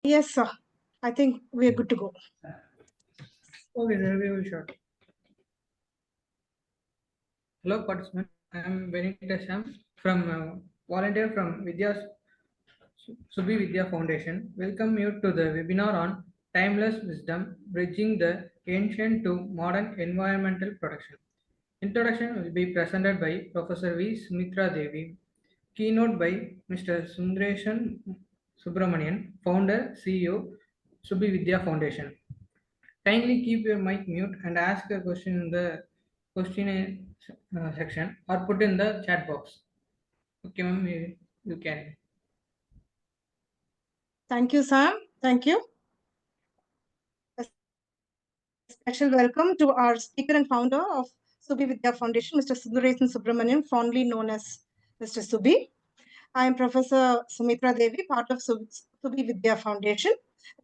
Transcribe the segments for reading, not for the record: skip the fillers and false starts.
Yes, sir. I think we are good to go. Okay, sir, we will start. Hello, participant. I am Venitasham from volunteer from Subi Vidya Foundation. Welcome you to the webinar on timeless wisdom, bridging the ancient to modern environmental protection. Introduction will be presented by Professor V. Sumitrra Devi. Keynote by Mr. Sundaresan Subramanian, founder, CEO, Subi Vidya Foundation. Kindly keep your mic mute and ask a question in the question section or put in the chat box. Okay, ma'am, you can. Thank you, Sam. Thank you. A special welcome to our speaker and founder of Subi Vidya Foundation, Mr. Sundaresan Subramanian, fondly known as Mr. Subi. I am Professor Sumitra Devi, part of Subi Vidya Foundation.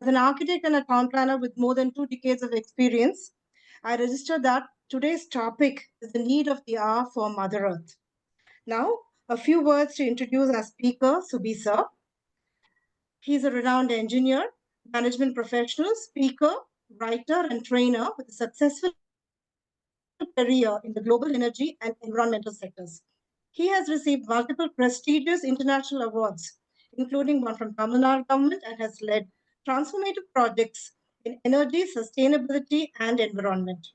As an architect and a town planner with more than 2 decades of experience, I register that today's topic is the need of the hour for Mother Earth. Now, a few words to introduce our speaker, Subi sir. He is a renowned engineer, management professional, speaker, writer, and trainer with a successful career in the global energy and environmental sectors. He has received multiple prestigious international awards, including one from Tamil Nadu government, and has led transformative projects in energy, sustainability, and environment.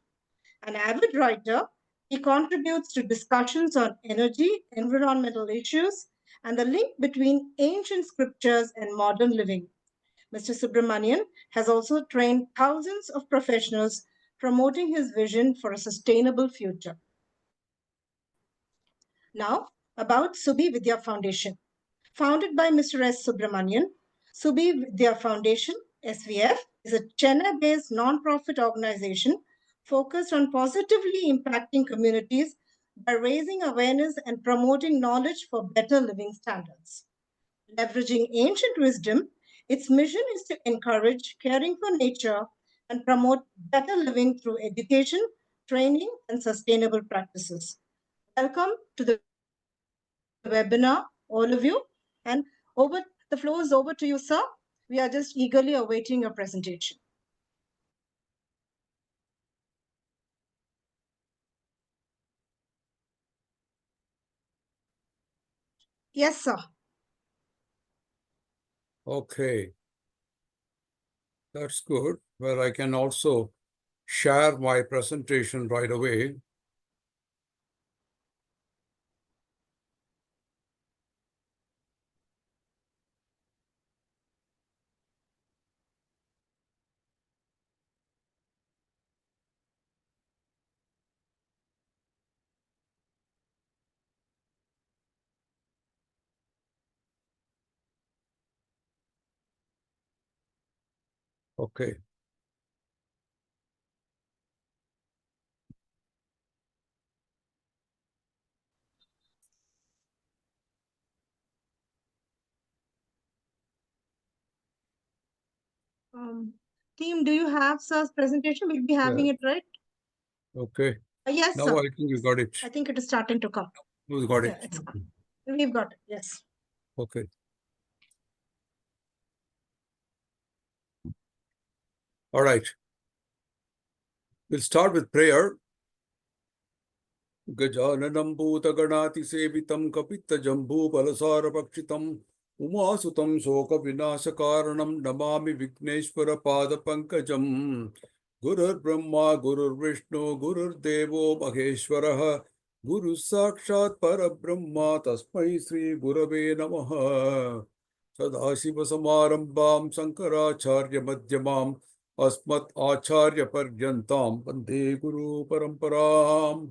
An avid writer, he contributes to discussions on energy, environmental issues, and the link between ancient scriptures and modern living. Mr. Subramanian has also trained thousands of professionals promoting his vision for a sustainable future. Now, about Subi Vidya Foundation. Founded by Mr. S. Subramanian, Subi Vidya Foundation, SVF, is a Chennai-based non-profit organization focused on positively impacting communities by raising awareness and promoting knowledge for better living standards. Leveraging ancient wisdom, its mission is to encourage caring for nature and promote better living through education, training, and sustainable practices. Welcome to the webinar, all of you. And the floor is over to you, sir. We are just eagerly awaiting your presentation. Yes, sir. Okay. That's good. Well, I can also share my presentation right away. Okay. Team, do you have sir's presentation? We'll be having it, right? Okay. Yes, now sir. I think you got it. I think it is starting to come. Who's got Yeah, it? we've got it, yes. Okay. All right. We'll start with prayer. Gajananam bhutaganati sevitam kapita jambu balasara pakshitam umasutam soka vinasakaranam namami Vigneshwara pada pankajam Gurur Brahma Gurur Vishnu Gurur Devo Maheshwaraha Guru Sakshat Parabrahma Tasmai Sri Gurave Namaha Sadashiva Samarambam Sankaracharya Madhyamam Asmat Acharya Paryantam Vande Guru Paramparam.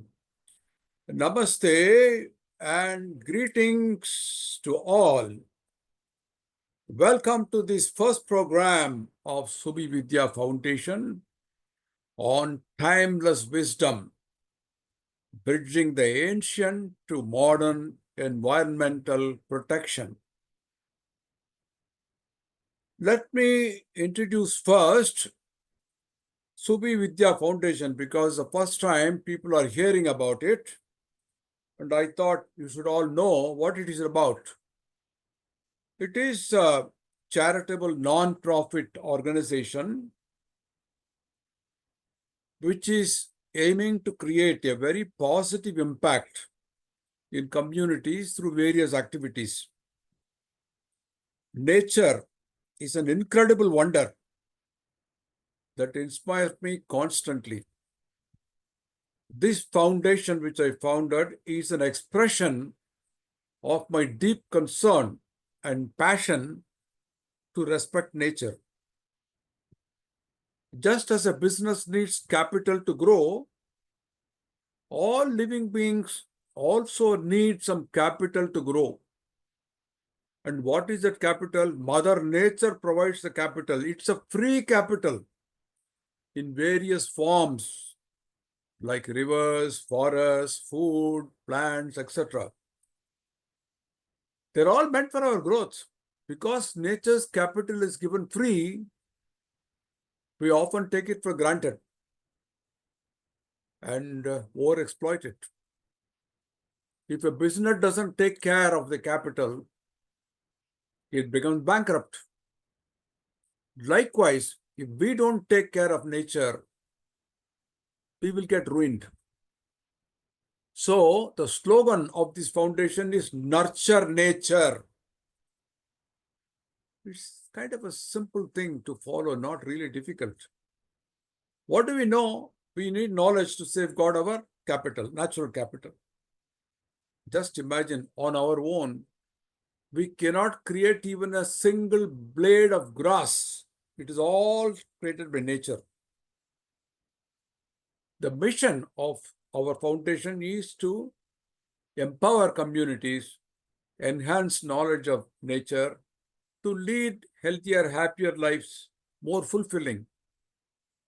Namaste and greetings to all. Welcome to this first program of Subi Vidya Foundation on timeless wisdom, bridging the ancient to modern environmental protection. Let me introduce first Subi Vidya Foundation because the first time people are hearing about it, and I thought you should all know what it is about. It is charitable non-profit organization which is aiming to create a very positive impact in communities through various activities. Nature is an incredible wonder that inspires me constantly. This foundation which I founded is an expression of my deep concern and passion to respect nature. Just as a business needs capital to grow, all living beings also need some capital to grow. And what is that capital? Mother Nature provides the capital. It's a free capital in various forms like rivers, forests, food, plants, etc. They're all meant for our growth. Because nature's capital is given free, we often take it for granted and overexploit it. If a business doesn't take care of the capital, it becomes bankrupt. Likewise, if we don't take care of nature, we will get ruined. So, the slogan of this foundation is Nurture Nature. It's kind of a simple thing to follow, not really difficult. What do we know? We need knowledge to safeguard our capital, natural capital. Just imagine, on our own, we cannot create even a single blade of grass. It is all created by nature. The mission of our foundation is to empower communities, enhance knowledge of nature, to lead healthier, happier lives, more fulfilling.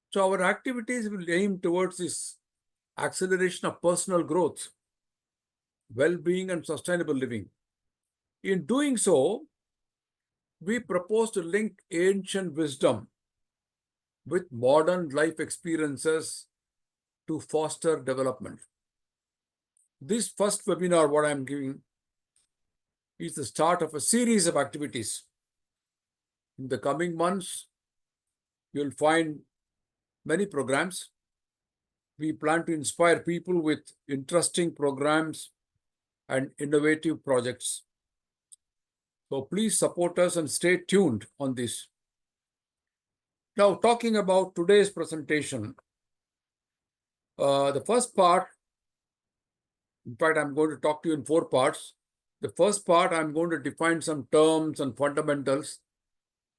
So our activities will aim towards this acceleration of personal growth, well-being, and sustainable living. In doing so, we propose to link ancient wisdom with modern life experiences to foster development. This first webinar, what I'm giving, is the start of a series of activities. In the coming months, you'll find many programs. We plan to inspire people with interesting programs and innovative projects. So please support us and stay tuned on this. Now, talking about today's presentation, the first part, in fact, I'm going to talk to you in 4 parts. The first part, I'm going to define some terms and fundamentals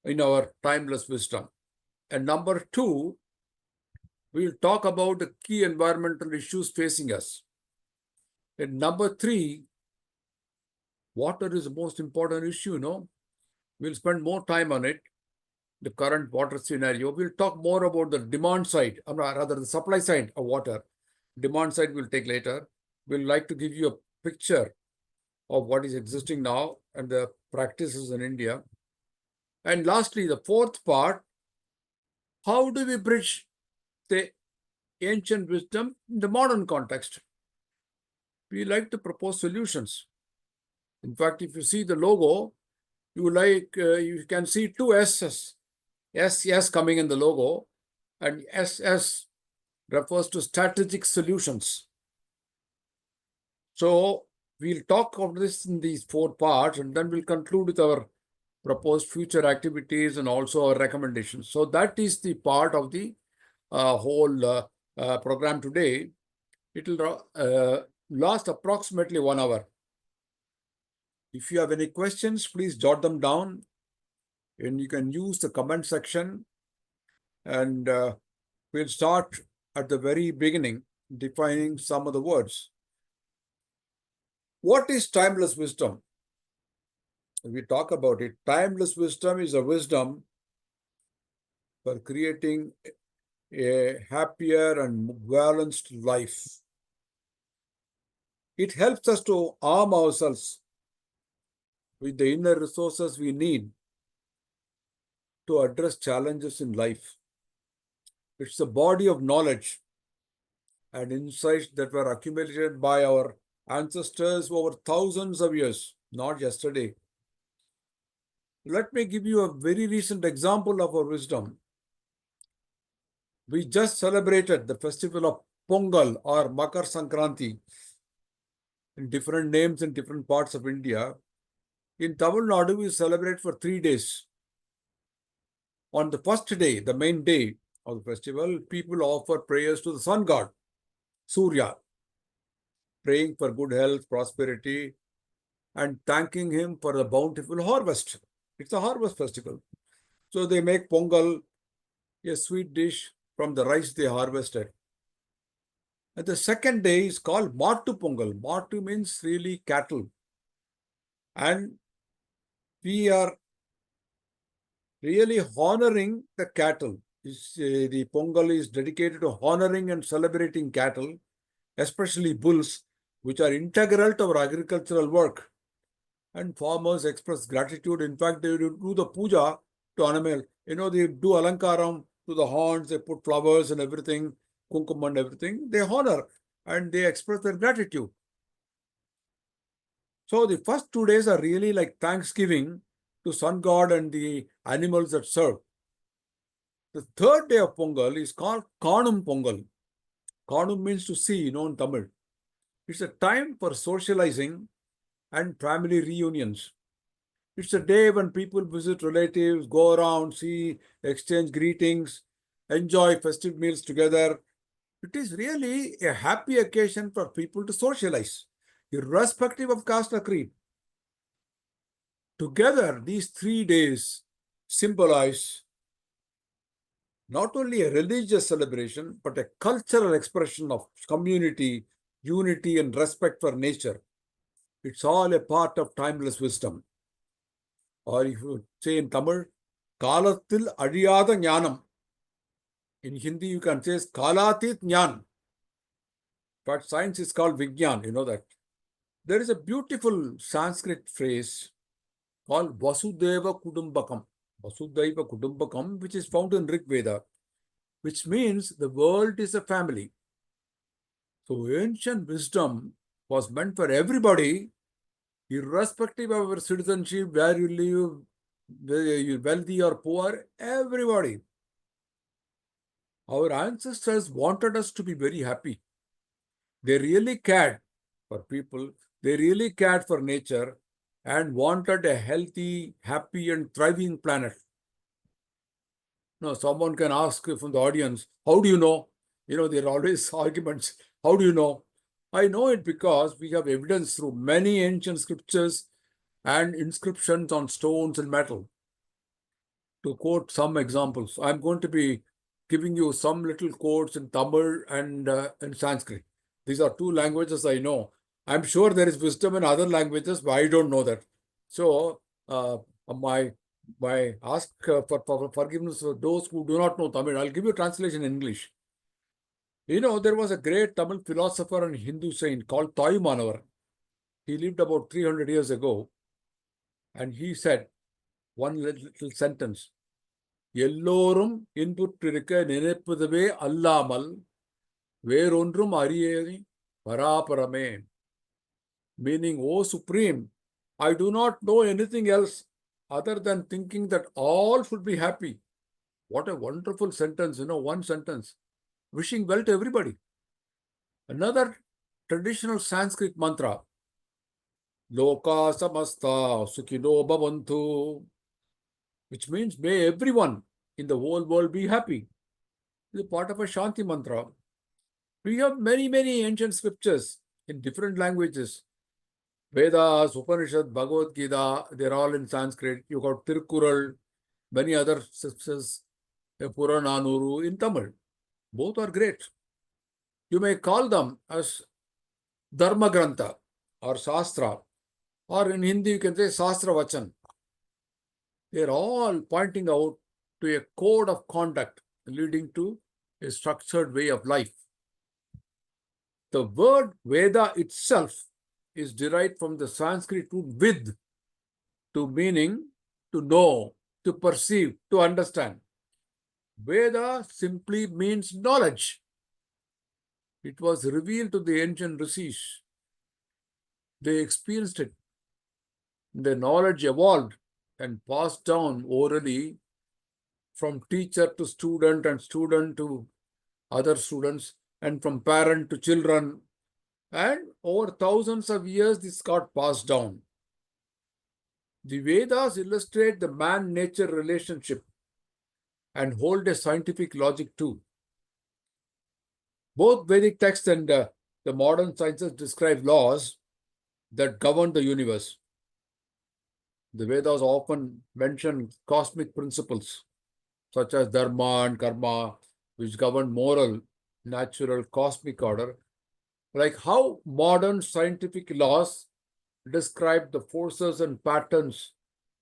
in our timeless wisdom. And number 2, we'll talk about the key environmental issues facing us. And number 3, water is the most important issue, no? We'll spend more time on it, the current water scenario. We'll talk more about the demand side, or rather the supply side of water. Demand side we'll take later. We'll like to give you a picture of what is existing now and the practices in India. And lastly, the 4th part, how do we bridge the ancient wisdom in the modern context? We like to propose solutions. In fact, if you see the logo, you can see 2 S's. SS coming in the logo, and SS refers to strategic solutions. So we'll talk of this in these 4 parts, and then we'll conclude with our proposed future activities and also our recommendations. So that is the part of the whole program today. It will last approximately 1 hour. If you have any questions, please jot them down, and you can use the comment section. And we'll start at the very beginning, defining some of the words. What is timeless wisdom? We talk about it. Timeless wisdom is a wisdom for creating a happier and balanced life. It helps us to arm ourselves with the inner resources we need to address challenges in life. It's a body of knowledge and insights that were accumulated by our ancestors over thousands of years, not yesterday. Let me give you a very recent example of our wisdom. We just celebrated the festival of Pongal or Makar Sankranti in different names in different parts of India. In Tamil Nadu, we celebrate for 3 days. On the first day, the main day of the festival, people offer prayers to the sun god, Surya, praying for good health, prosperity, and thanking him for the bountiful harvest. It's a harvest festival. So they make Pongal, a sweet dish from the rice they harvested. And the second day is called Mattu Pongal. Mattu means really cattle. And we are really honoring the cattle. The Pongal is dedicated to honoring and celebrating cattle, especially bulls, which are integral to our agricultural work. And farmers express gratitude. In fact, they do the puja to animal. They do alankaram to the horns, they put flowers and everything, kumkum and everything. They honor and they express their gratitude. So the first 2 days are really like thanksgiving to sun god and the animals that serve. The third day of Pongal is called Kanum Pongal. Kanum means to see, in Tamil. It's a time for socializing and family reunions. It's a day when people visit relatives, go around, see, exchange greetings, enjoy festive meals together. It is really a happy occasion for people to socialize, irrespective of caste or creed. Together, these 3 days symbolize not only a religious celebration, but a cultural expression of community, unity, and respect for nature. It's all a part of timeless wisdom. Or if you say in Tamil, Kalatil Adiyada Jnanam. In Hindi, you can say Kalatit Jnan. But science is called Vigyan, you know that. There is a beautiful Sanskrit phrase called Vasudeva Kudumbakam. Vasudeva Kudumbakam, which is found in Rig Veda, which means the world is a family. So ancient wisdom was meant for everybody, irrespective of our citizenship, where you live, whether you're wealthy or poor, everybody. Our ancestors wanted us to be very happy. They really cared for people. They really cared for nature and wanted a healthy, happy, and thriving planet. Now, someone can ask from the audience, how do you know? There are always arguments. How do you know? I know it because we have evidence through many ancient scriptures and inscriptions on stones and metal. To quote some examples, I'm going to be giving you some little quotes in Tamil and in Sanskrit. These are two languages I know. I'm sure there is wisdom in other languages, but I don't know that. So, my ask for forgiveness for those who do not know Tamil. I'll give you a translation in English. There was a great Tamil philosopher and Hindu saint called Manavar. He lived about 300 years ago, and he said one little sentence. எல்லோரும் இன்புற்றிருக்க நினைப்பதுவே அல்லாமல் வேறொன்றும் அறியேனி பராபரமே. Meaning, O Supreme, I do not know anything else other than thinking that all should be happy. What a wonderful sentence, one sentence. Wishing well to everybody. Another traditional Sanskrit mantra, Loka samasta sukhino bhavantu, which means may everyone in the whole world be happy. It's a part of a Shanti mantra. We have many, many ancient scriptures in different languages. Vedas, Upanishad, Bhagavad Gita, they're all in Sanskrit. You got Tirukkural, many other scriptures, Purananuru in Tamil. Both are great. You may call them as Dharma Grantha or Shastra, or in Hindi you can say Shastra Vachan. They're all pointing out to a code of conduct leading to a structured way of life. The word Veda itself is derived from the Sanskrit root vid, to meaning to know, to perceive, to understand. Veda simply means knowledge. It was revealed to the ancient rishis. They experienced it. The knowledge evolved and passed down orally from teacher to student and student to other students and from parent to children. And over thousands of years, this got passed down. The Vedas illustrate the man-nature relationship and hold a scientific logic too. Both Vedic texts and the modern sciences describe laws that govern the universe. The Vedas often mention cosmic principles such as dharma and karma, which govern moral, natural, cosmic order, like how modern scientific laws describe the forces and patterns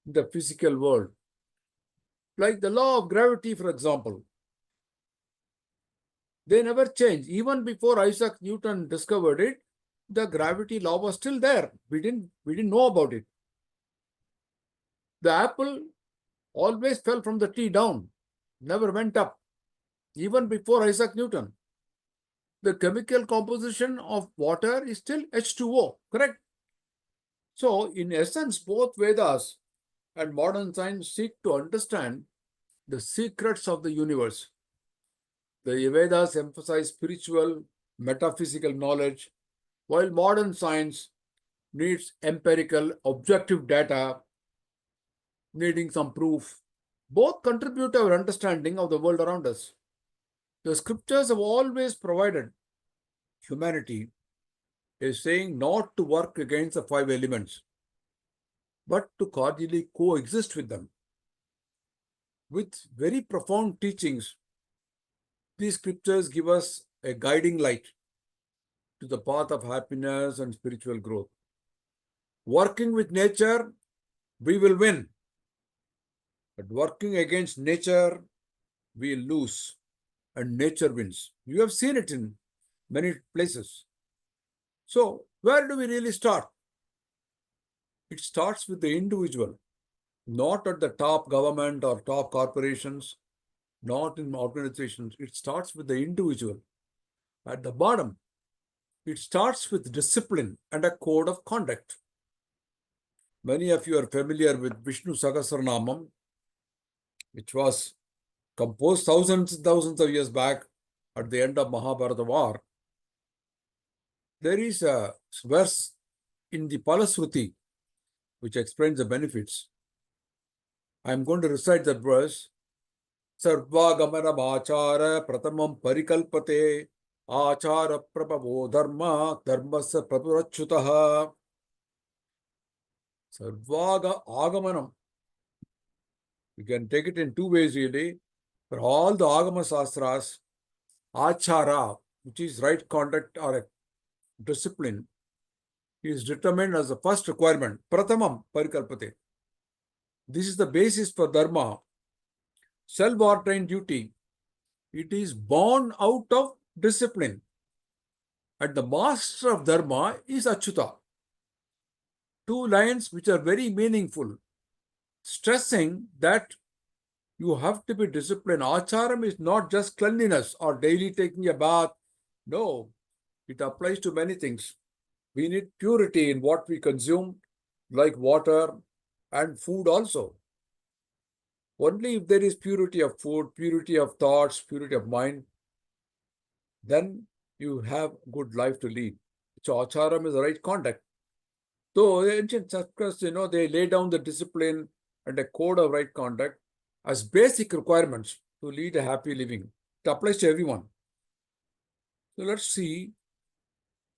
in the physical world. Like the law of gravity, for example. They never change. Even before Isaac Newton discovered it, the gravity law was still there. We didn't know about it. The apple always fell from the tree down, never went up, even before Isaac Newton. The chemical composition of water is still H2O, correct? So, in essence, both Vedas and modern science seek to understand the secrets of the universe. The Vedas emphasize spiritual, metaphysical knowledge, while modern science needs empirical, objective data, needing some proof. Both contribute to our understanding of the world around us. The scriptures have always provided humanity a saying not to work against the five elements, but to cordially coexist with them. With very profound teachings, these scriptures give us a guiding light to the path of happiness and spiritual growth. Working with nature, we will win. But working against nature, we lose and nature wins. You have seen it in many places. So, where do we really start? It starts with the individual, not at the top government or top corporations, not in organizations. It starts with the individual. At the bottom, it starts with discipline and a code of conduct. Many of you are familiar with Vishnu Sahasranamam, which was composed thousands and thousands of years back at the end of Mahabharata war. There is a verse in the Palasruti which explains the benefits. I am going to recite that verse. Sarvagamanam achara pratamam parikalpate achara prabhavo dharma dharmasa prabhurachyutaha. Sarvaga agamanam. You can take it in two ways really. For all the Agama Sastras, achara, which is right conduct or a discipline, is determined as the first requirement. Pratamam parikalpate. This is the basis for dharma. Self-ordained duty. It is born out of discipline. And the master of dharma is Achyuta. Two lines which are very meaningful, stressing that you have to be disciplined. Acharam is not just cleanliness or daily taking a bath. No, it applies to many things. We need purity in what we consume, like water and food also. Only if there is purity of food, purity of thoughts, purity of mind, then you have good life to lead. So acharam is the right conduct. So ancient Sanskrit, they lay down the discipline and a code of right conduct as basic requirements to lead a happy living. It applies to everyone. So let's see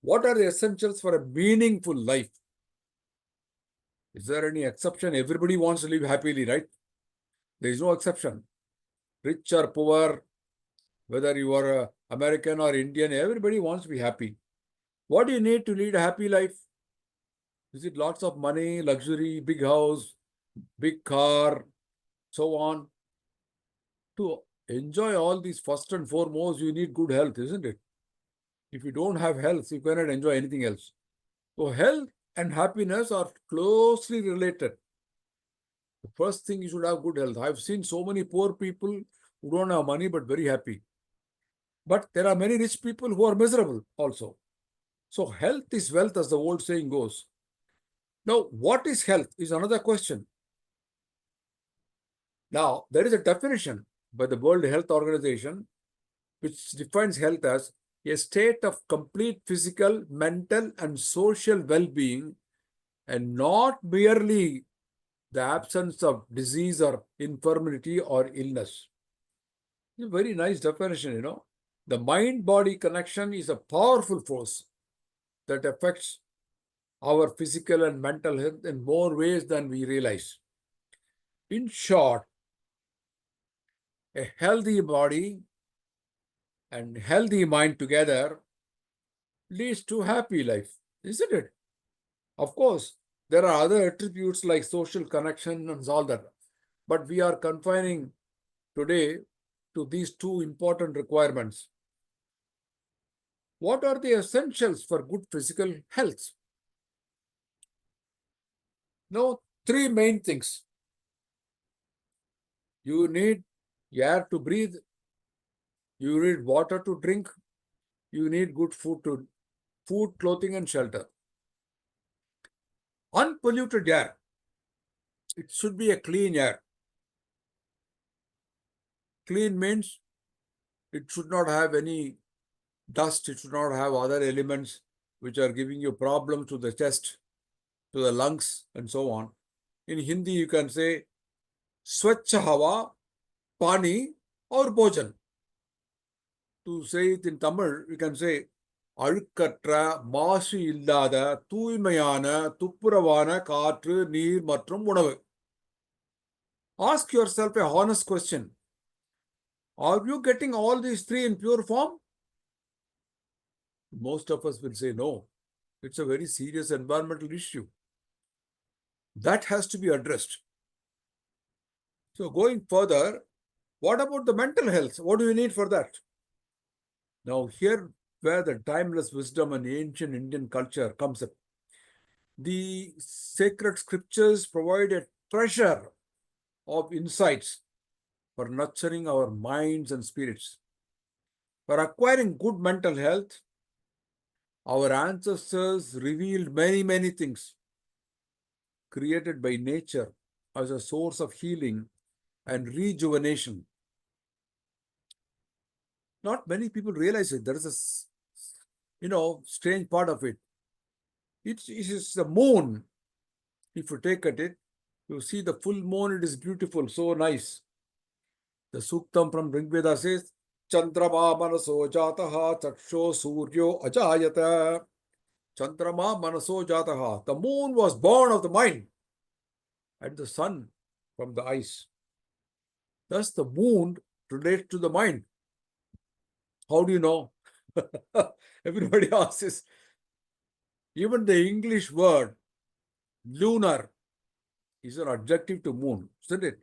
what are the essentials for a meaningful life. Is there any exception? Everybody wants to live happily, right? There is no exception. Rich or poor, whether you are American or Indian, everybody wants to be happy. What do you need to lead a happy life? Is it lots of money, luxury, big house, big car, so on? To enjoy all these, first and foremost, you need good health, isn't it? If you don't have health, you cannot enjoy anything else. So health and happiness are closely related. The first thing, you should have good health. I've seen so many poor people who don't have money but very happy. But there are many rich people who are miserable also. So health is wealth, as the old saying goes. Now, what is health is another question. Now, there is a definition by the World Health Organization which defines health as a state of complete physical, mental, and social well being, and not merely the absence of disease or infirmity or illness. It's a very nice definition. The mind body connection is a powerful force that affects our physical and mental health in more ways than we realize. In short, a healthy body and healthy mind together leads to happy life, isn't it? Of course, there are other attributes like social connection and all that, but we are confining today to these two important requirements. What are the essentials for good physical health? Now, three main things. You need air to breathe, you need water to drink, you need good food, clothing, and shelter. Unpolluted air. It should be a clean air. Clean means it should not have any dust, it should not have other elements which are giving you problems to the chest, to the lungs, and so on. In Hindi, you can say Swachha Hawa, Pani, or Bhojan. To say it in Tamil, we can say அழுக்கற்ற மாசு இல்லாத தூய்மையான துப்புரவான காற்று நீர் மற்றும் உணவு. Ask yourself a honest question. Are you getting all these three in pure form? Most of us will say no. It's a very serious environmental issue. That has to be addressed. So going further, what about the mental health? What do you need for that? Now here where the timeless wisdom and ancient Indian culture comes up. The sacred scriptures provide a treasure of insights for nurturing our minds and spirits. For acquiring good mental health, our ancestors revealed many things created by nature as a source of healing and rejuvenation. Not many people realize it. There is a strange part of it. It is the moon. If you take at it, you see the full moon, it is beautiful, so nice. The Suktam from Rigveda says, Chandrama manaso jataha chaksho suryo ajayata. Chandrama manaso jataha. The moon was born of the mind and the sun from the eyes. Thus the moon relates to the mind. How do you know? Everybody asks. Even the English word lunar is an adjective to moon, isn't it?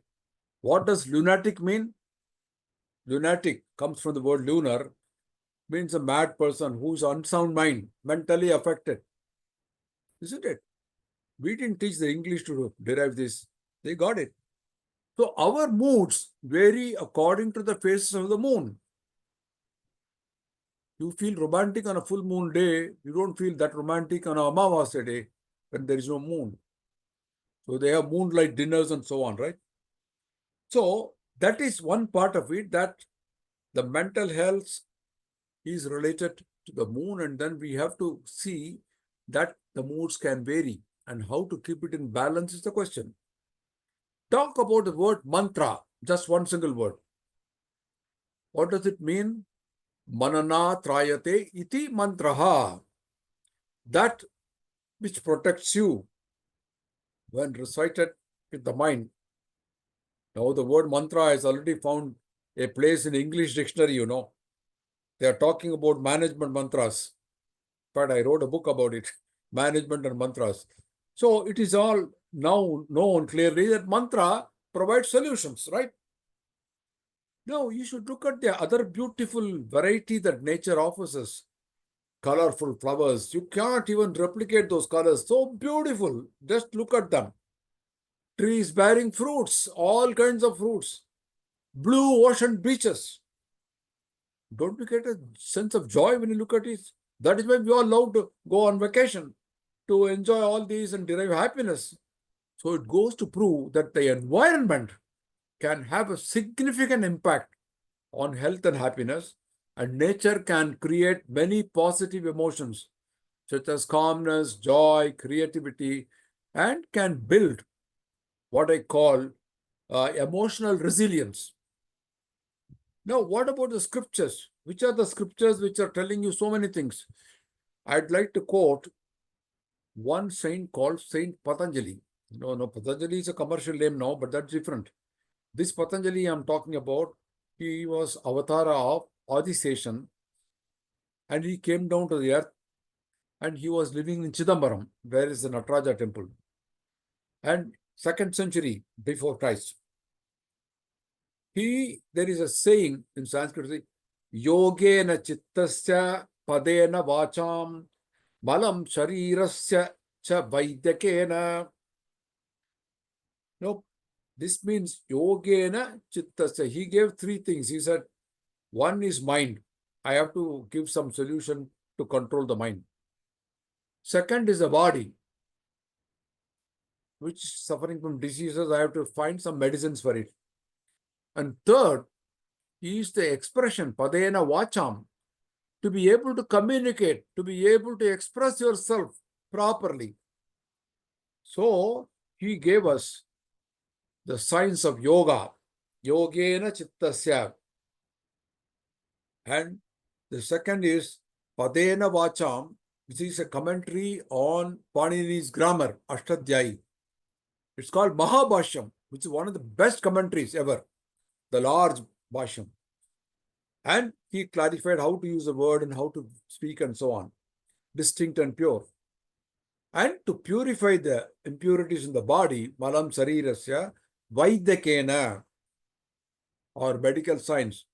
What does lunatic mean? Lunatic comes from the word lunar, means a mad person who's unsound mind, mentally affected. Isn't it? We didn't teach the English to derive this. They got it. So our moods vary according to the phases of the moon. You feel romantic on a full moon day, you don't feel that romantic on a Amavasya day when there is no moon. So they have moonlight dinners and so on, right? So that is one part of it, that the mental health is related to the moon, and then we have to see that the moods can vary and how to keep it in balance is the question. Talk about the word mantra, just one single word. What does it mean? Manana trayate iti mantraha. That which protects you when recited with the mind. Now the word mantra has already found a place in English dictionary, They are talking about management mantras. In fact, I wrote a book about it, management and mantras. So it is all now known clearly that mantra provides solutions, right? Now you should look at the other beautiful variety that nature offers us. Colorful flowers. You can't even replicate those colors. So beautiful. Just look at them. Trees bearing fruits, all kinds of fruits. Blue ocean beaches. Don't we get a sense of joy when you look at it? That is why we all love to go on vacation, to enjoy all these and derive happiness. So it goes to prove that the environment can have a significant impact on health and happiness, and nature can create many positive emotions such as calmness, joy, creativity, and can build what I call emotional resilience. Now, what about the scriptures? Which are the scriptures which are telling you so many things? I'd like to quote one saint called Saint Patanjali. No, Patanjali is a commercial name now, but that's different. This Patanjali I'm talking about, he was avatara of Adiseshan, and he came down to the earth, and he was living in Chidambaram, where is the Nataraja temple, and 2nd century before Christ. There is a saying in Sanskrit, Yogena chittasya padena vacham malam sharirasya cha vaidyakena. No, this means yogena chittasya. He gave three things. He said, one is mind. I have to give some solution to control the mind. Second is the body, which is suffering from diseases. I have to find some medicines for it. And third is the expression, padena vacham, to be able to communicate, to be able to express yourself properly. So he gave us the science of yoga, yogena chittasya. And the second is padena vacham, which is a commentary on Panini's grammar, Ashtadhyayi. It's called Mahabhashyam, which is one of the best commentaries ever, the large Bhashyam. And he clarified how to use the word and how to speak and so on, distinct and pure. And to purify the impurities in the body, malam sarirasya vaidyakena, or medical science.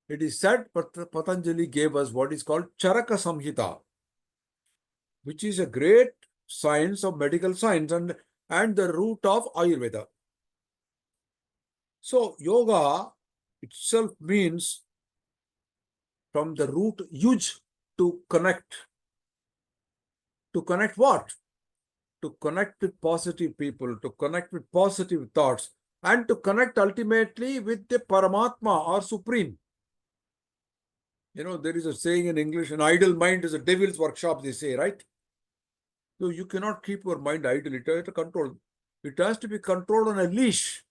It is said Patanjali gave us what is called Charaka Samhita, which is a great science of medical science and the root of Ayurveda. So yoga itself means from the root yuj, to connect. To connect what? To connect with positive people, to connect with positive thoughts, and to connect ultimately with the Paramatma or Supreme. There is a saying in English, an idle mind is a devil's workshop, they say, right? So you cannot keep your mind idle. It has to control. It has to be controlled on a leash.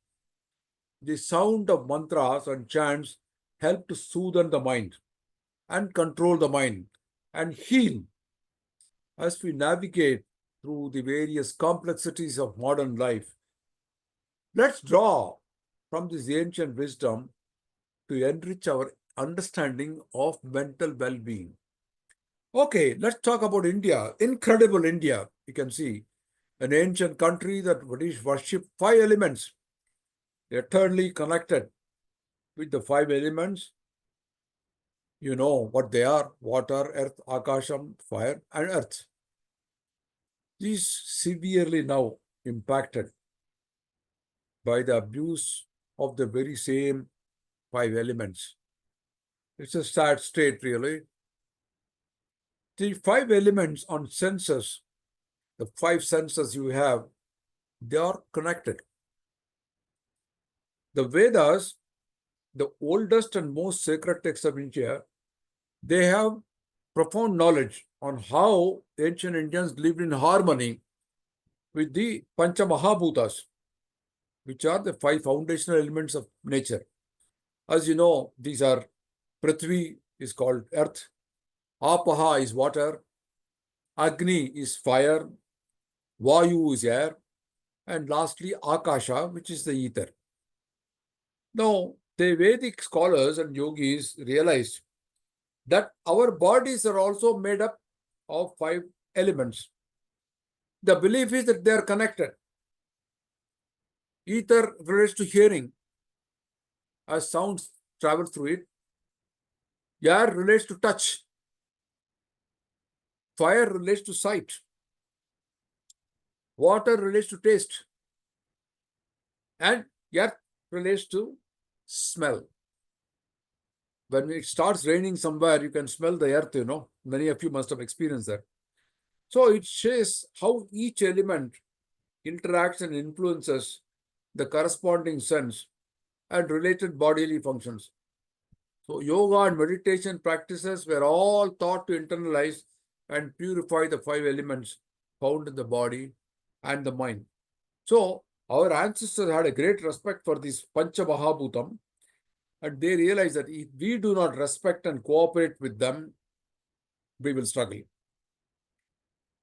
The sound of mantras and chants help to soothe the mind and control the mind and heal as we navigate through the various complexities of modern life. Let's draw from this ancient wisdom to enrich our understanding of mental well-being. Okay, let's talk about India. Incredible India. You can see an ancient country that worship 5 elements, eternally connected with the 5 elements. You know what they are: water, earth, akasham, fire, and earth. These severely now impacted by the abuse of the very same 5 elements. It's a sad state, really. The 5 elements on senses, the 5 senses you have, they are connected. The Vedas, the oldest and most sacred text of India, they have profound knowledge on how ancient Indians lived in harmony with the Pancha Mahabhutas, which are the 5 foundational elements of nature. As you know, these are Prithvi is called earth, Apaha is water, Agni is fire, Vayu is air, and lastly Akasha, which is the ether. Now, the Vedic scholars and yogis realized that our bodies are also made up of 5 elements. The belief is that they are connected. Ether relates to hearing, as sounds travel through it. Air relates to touch. Fire relates to sight. Water relates to taste. And earth relates to smell. When it starts raining somewhere, you can smell the earth, Many of you must have experienced that. So it shows how each element interacts and influences the corresponding sense and related bodily functions. So yoga and meditation practices were all thought to internalize and purify the 5 elements found in the body and the mind. So our ancestors had a great respect for this Pancha Mahabhutam, and they realized that if we do not respect and cooperate with them, we will struggle.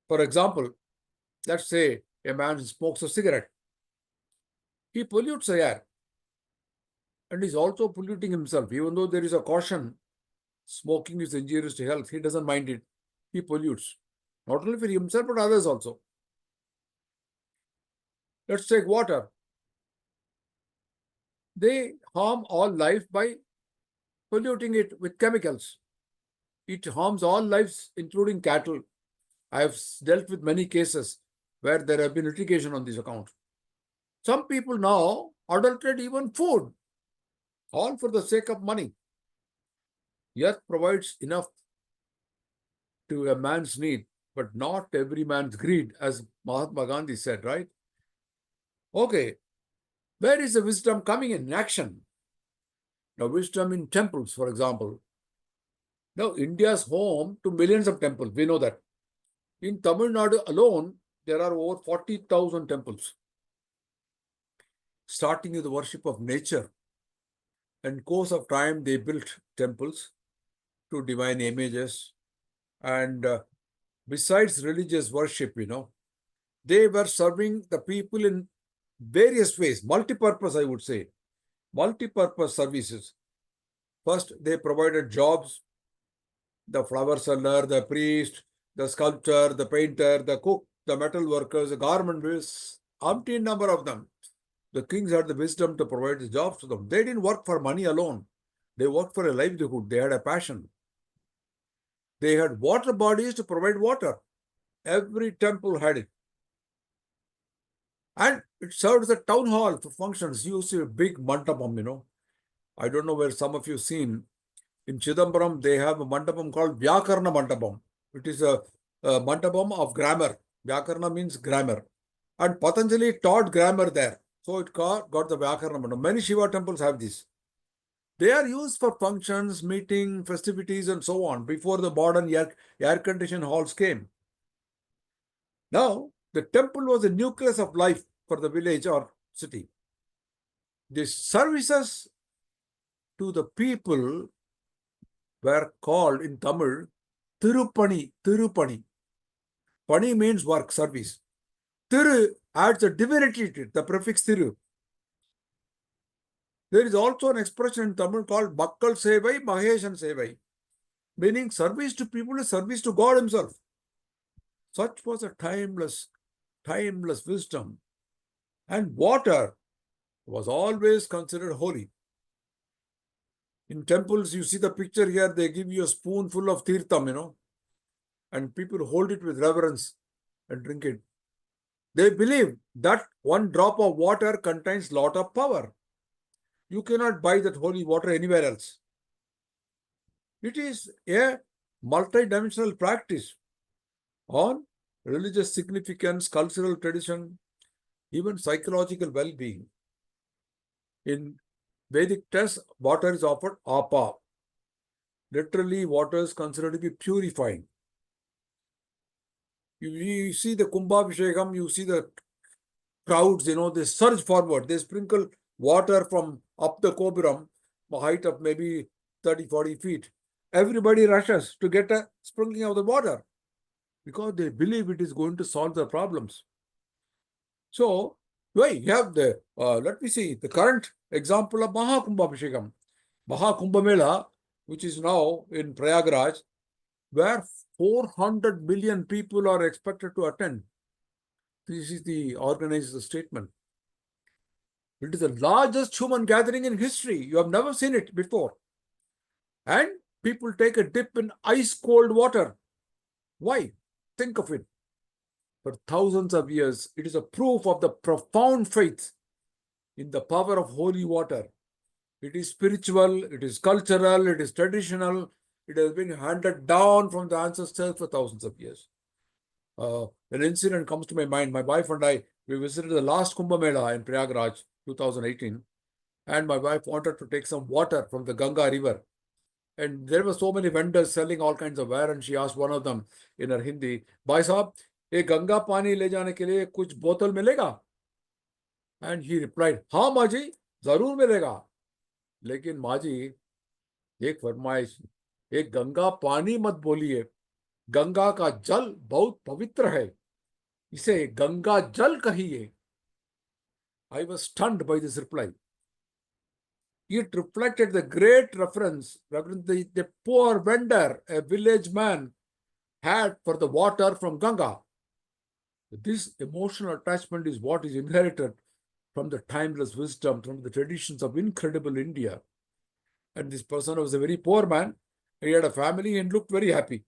For example, let's say a man smokes a cigarette. He pollutes the air and is also polluting himself. Even though there is a caution, smoking is injurious to health, he doesn't mind it. He pollutes, not only for himself but others also. Let's take water. They harm all life by polluting it with chemicals. It harms all lives, including cattle. I have dealt with many cases where there have been litigation on this account. Some people now adulterate even food, all for the sake of money. Earth provides enough to a man's need, but not every man's greed, as Mahatma Gandhi said, right? Okay, where is the wisdom coming in action? Now, wisdom in temples, for example. Now, India is home to millions of temples. We know that. In Tamil Nadu alone, there are over 40,000 temples. Starting with the worship of nature. In course of time, they built temples to divine images. And besides religious worship, they were serving the people in various ways, multi-purpose, I would say, multi-purpose services. First, they provided jobs, the flower seller, the priest, the sculptor, the painter, the cook, the metal workers, the garment weavers, umpteen number of them. The kings had the wisdom to provide the jobs to them. They didn't work for money alone. They worked for a livelihood. They had a passion. They had water bodies to provide water. Every temple had it. And it served as a town hall for functions. You see a big mandapam, I don't know where some of you seen. In Chidambaram, they have a mandapam called Vyakarna Mandapam. It is a mandapam of grammar. Vyakarna means grammar. And Patanjali taught grammar there. So it got the Vyakarna Mandapam. Many Shiva temples have this. They are used for functions, meeting, festivities, and so on before the modern air-conditioned halls came. Now, the temple was the nucleus of life for the village or city. The services to the people were called in Tamil Tirupani. Tirupani. Pani means work, service. Tiru adds a divinity to it, the prefix Tiru. There is also an expression in Tamil called Bakkal Sevai, Maheshan Sevai, meaning service to people is service to God himself. Such was a timeless wisdom. And water was always considered holy. In temples, you see the picture here, they give you a spoonful of tirtham, and people hold it with reverence and drink it. They believe that one drop of water contains lot of power. You cannot buy that holy water anywhere else. It is a multi-dimensional practice on religious significance, cultural tradition, even psychological well-being. In Vedic texts, water is offered apa. Literally, water is considered to be purifying. You see the Kumbhabhishekam, you see the crowds, they surge forward. They sprinkle water from up the Kopuram, a height of maybe 30, 40 feet. Everybody rushes to get a sprinkling of the water because they believe it is going to solve their problems. So, you have the, let me see, the current example of Mahakumbhabhishekam. Mahakumbhamela, which is now in Prayagraj, where 400 million people are expected to attend. This is the organizer's statement. It is the largest human gathering in history. You have never seen it before. And people take a dip in ice-cold water. Why? Think of it. For thousands of years, it is a proof of the profound faith in the power of holy water. It is spiritual, it is cultural, it is traditional. It has been handed down from the ancestors for thousands of years. An incident comes to my mind. My wife and I, we visited the last Kumbh Mela in Prayagraj, 2018. and my wife wanted to take some water from the Ganga river. And there were so many vendors selling all kinds of ware, and she asked one of them in her Hindi, "Bhai साहब, ये गंगा पानी ले जाने के लिए कुछ बोतल मिलेगा?" And he replied, "हाँ माँ जी, जरूर मिलेगा." लेकिन माँ जी, एक फरमाइश, एक गंगा पानी मत बोलिए, गंगा का जल बहुत पवित्र है, इसे गंगा जल कहिए. I was stunned by this reply. It reflected the great reference the poor vendor, a village man, had for the water from Ganga. This emotional attachment is what is inherited from the timeless wisdom, from the traditions of incredible India. And this person was a very poor man. He had a family and looked very happy.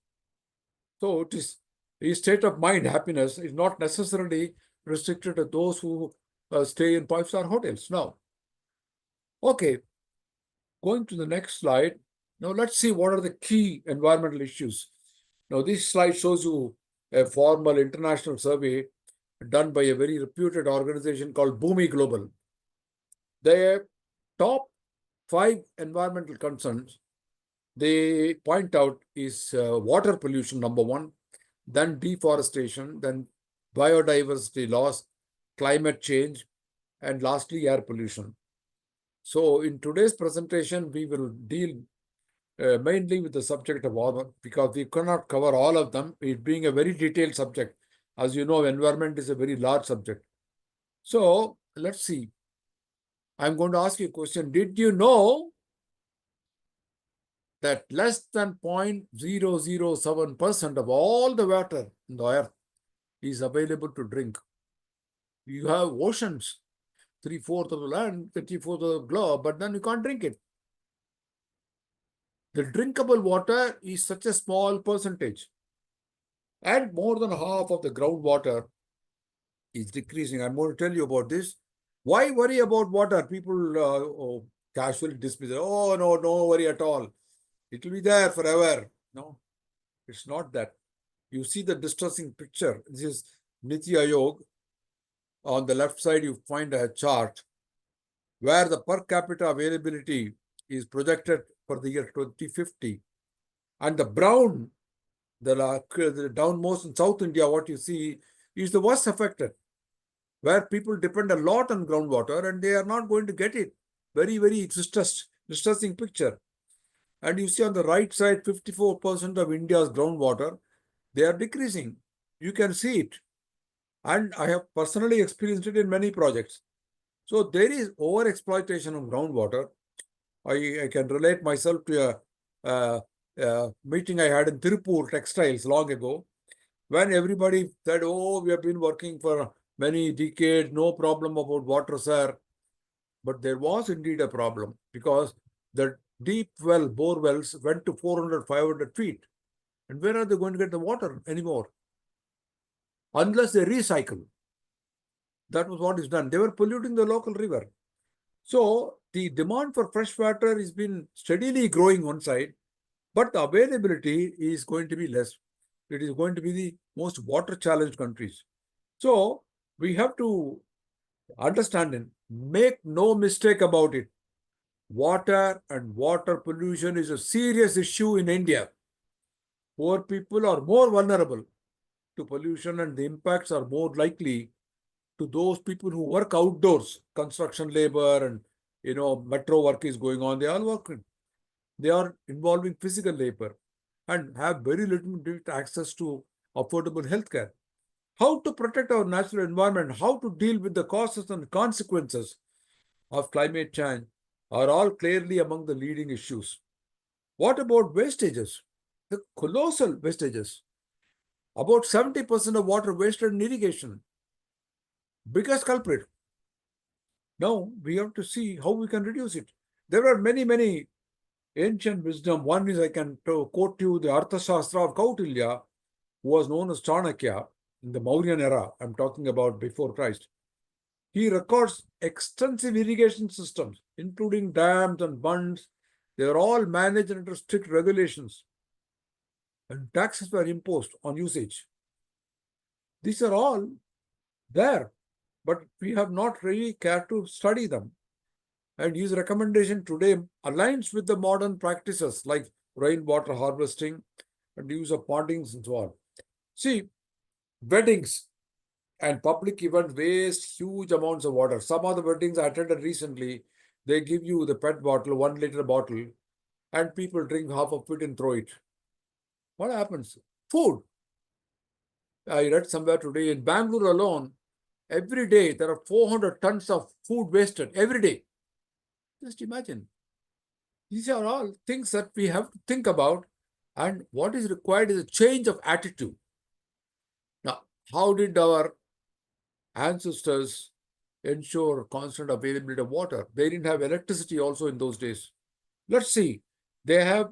So it is his state of mind, happiness, is not necessarily restricted to those who stay in five-star hotels. No. Okay, going to the next slide. Now let's see what are the key environmental issues. Now this slide shows you a formal international survey done by a very reputed organization called Bhumi Global. The top 5 environmental concerns they point out is water pollution, number 1, then deforestation, then biodiversity loss, climate change, and lastly, air pollution. So in today's presentation, we will deal mainly with the subject of water because we cannot cover all of them, it being a very detailed subject. As you know, environment is a very large subject. So let's see. I'm going to ask you a question. Did you know that less than 0.007% of all the water in the earth is available to drink? You have oceans, 3/4 of the land, 3/4 of the globe, but then you can't drink it. The drinkable water is such a small percentage, and more than half of the groundwater is decreasing. I'm going to tell you about this. Why worry about water? People casually dismiss it. Oh, no, no worry at all. It will be there forever. No, it's not that. You see the distressing picture. This is Niti Ayog. On the left side, you find a chart where the per capita availability is projected for the year 2050. And the brown, the downmost in South India, what you see is the worst affected, where people depend a lot on groundwater and they are not going to get it. Very, very distressing picture. And you see on the right side, 54% of India's groundwater, they are decreasing. You can see it. And I have personally experienced it in many projects. So there is over-exploitation of groundwater. I can relate myself to a meeting I had in Tirupur Textiles long ago, when everybody said, oh, we have been working for many decades, no problem about water, sir. But there was indeed a problem because the deep well, bore wells went to 400, 500 feet. And where are they going to get the water anymore? Unless they recycle. That was what is done. They were polluting the local river. So the demand for fresh water has been steadily growing one side, but the availability is going to be less. It is going to be the most water challenged countries. So we have to understand and make no mistake about it. Water and water pollution is a serious issue in India. Poor people are more vulnerable to pollution and the impacts are more likely to those people who work outdoors, construction labor and metro work is going on. They are working. They are involving physical labor and have very limited access to affordable healthcare. How to protect our natural environment, how to deal with the causes and consequences of climate change are all clearly among the leading issues. What about wastages? The colossal wastages. About 70% of water wasted in irrigation. Biggest culprit. Now we have to see how we can reduce it. There are many, many ancient wisdom. One is I can quote you the Arthashastra of Kautilya, who was known as Chanakya in the Mauryan era. I'm talking about before Christ. He records extensive irrigation systems, including dams and bunds. They are all managed under strict regulations. And taxes were imposed on usage. These are all there, but we have not really cared to study them. And his recommendation today aligns with the modern practices like rainwater harvesting and use of pondings and so on. See, weddings and public events waste huge amounts of water. Some of the weddings I attended recently, they give you the PET bottle, 1 liter bottle, and people drink half of it and throw it. What happens? Food. I read somewhere today in Bangalore alone, every day there are 400 tons of food wasted every day. Just imagine. These are all things that we have to think about, and what is required is a change of attitude. Now, how did our ancestors ensure constant availability of water? They didn't have electricity also in those days. Let's see. They have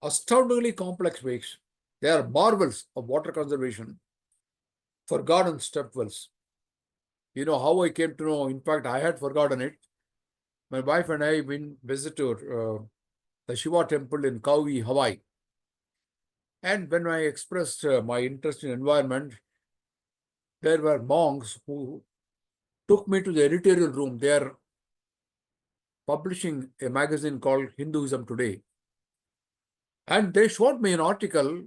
astoundingly complex ways. They are marvels of water conservation for garden step wells. You know how I came to know, in fact, I had forgotten it. My wife and I visited the Shiva temple in Kauai, Hawaii. And when I expressed my interest in environment, there were monks who took me to the editorial room. They are publishing a magazine called Hinduism Today. And they showed me an article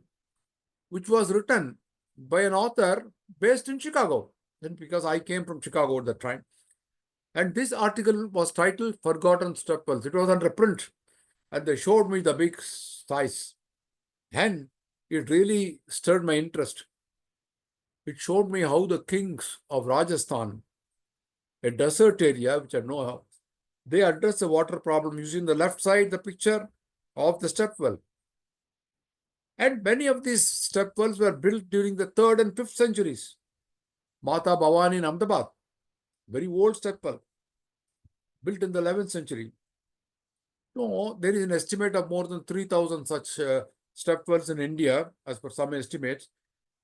which was written by an author based in Chicago. And because I came from Chicago at that time. And this article was titled Forgotten Step Wells. It was under print. And they showed me the big size. And it really stirred my interest. It showed me how the kings of Rajasthan, a desert area, which I know of, they address the water problem using the left side, the picture of the step well. And many of these step wells were built during the 3rd and 5th centuries. Mata Bhavani in Ahmedabad, very old step well, built in the 11th century. No, there is an estimate of more than 3,000 such step wells in India, as per some estimates,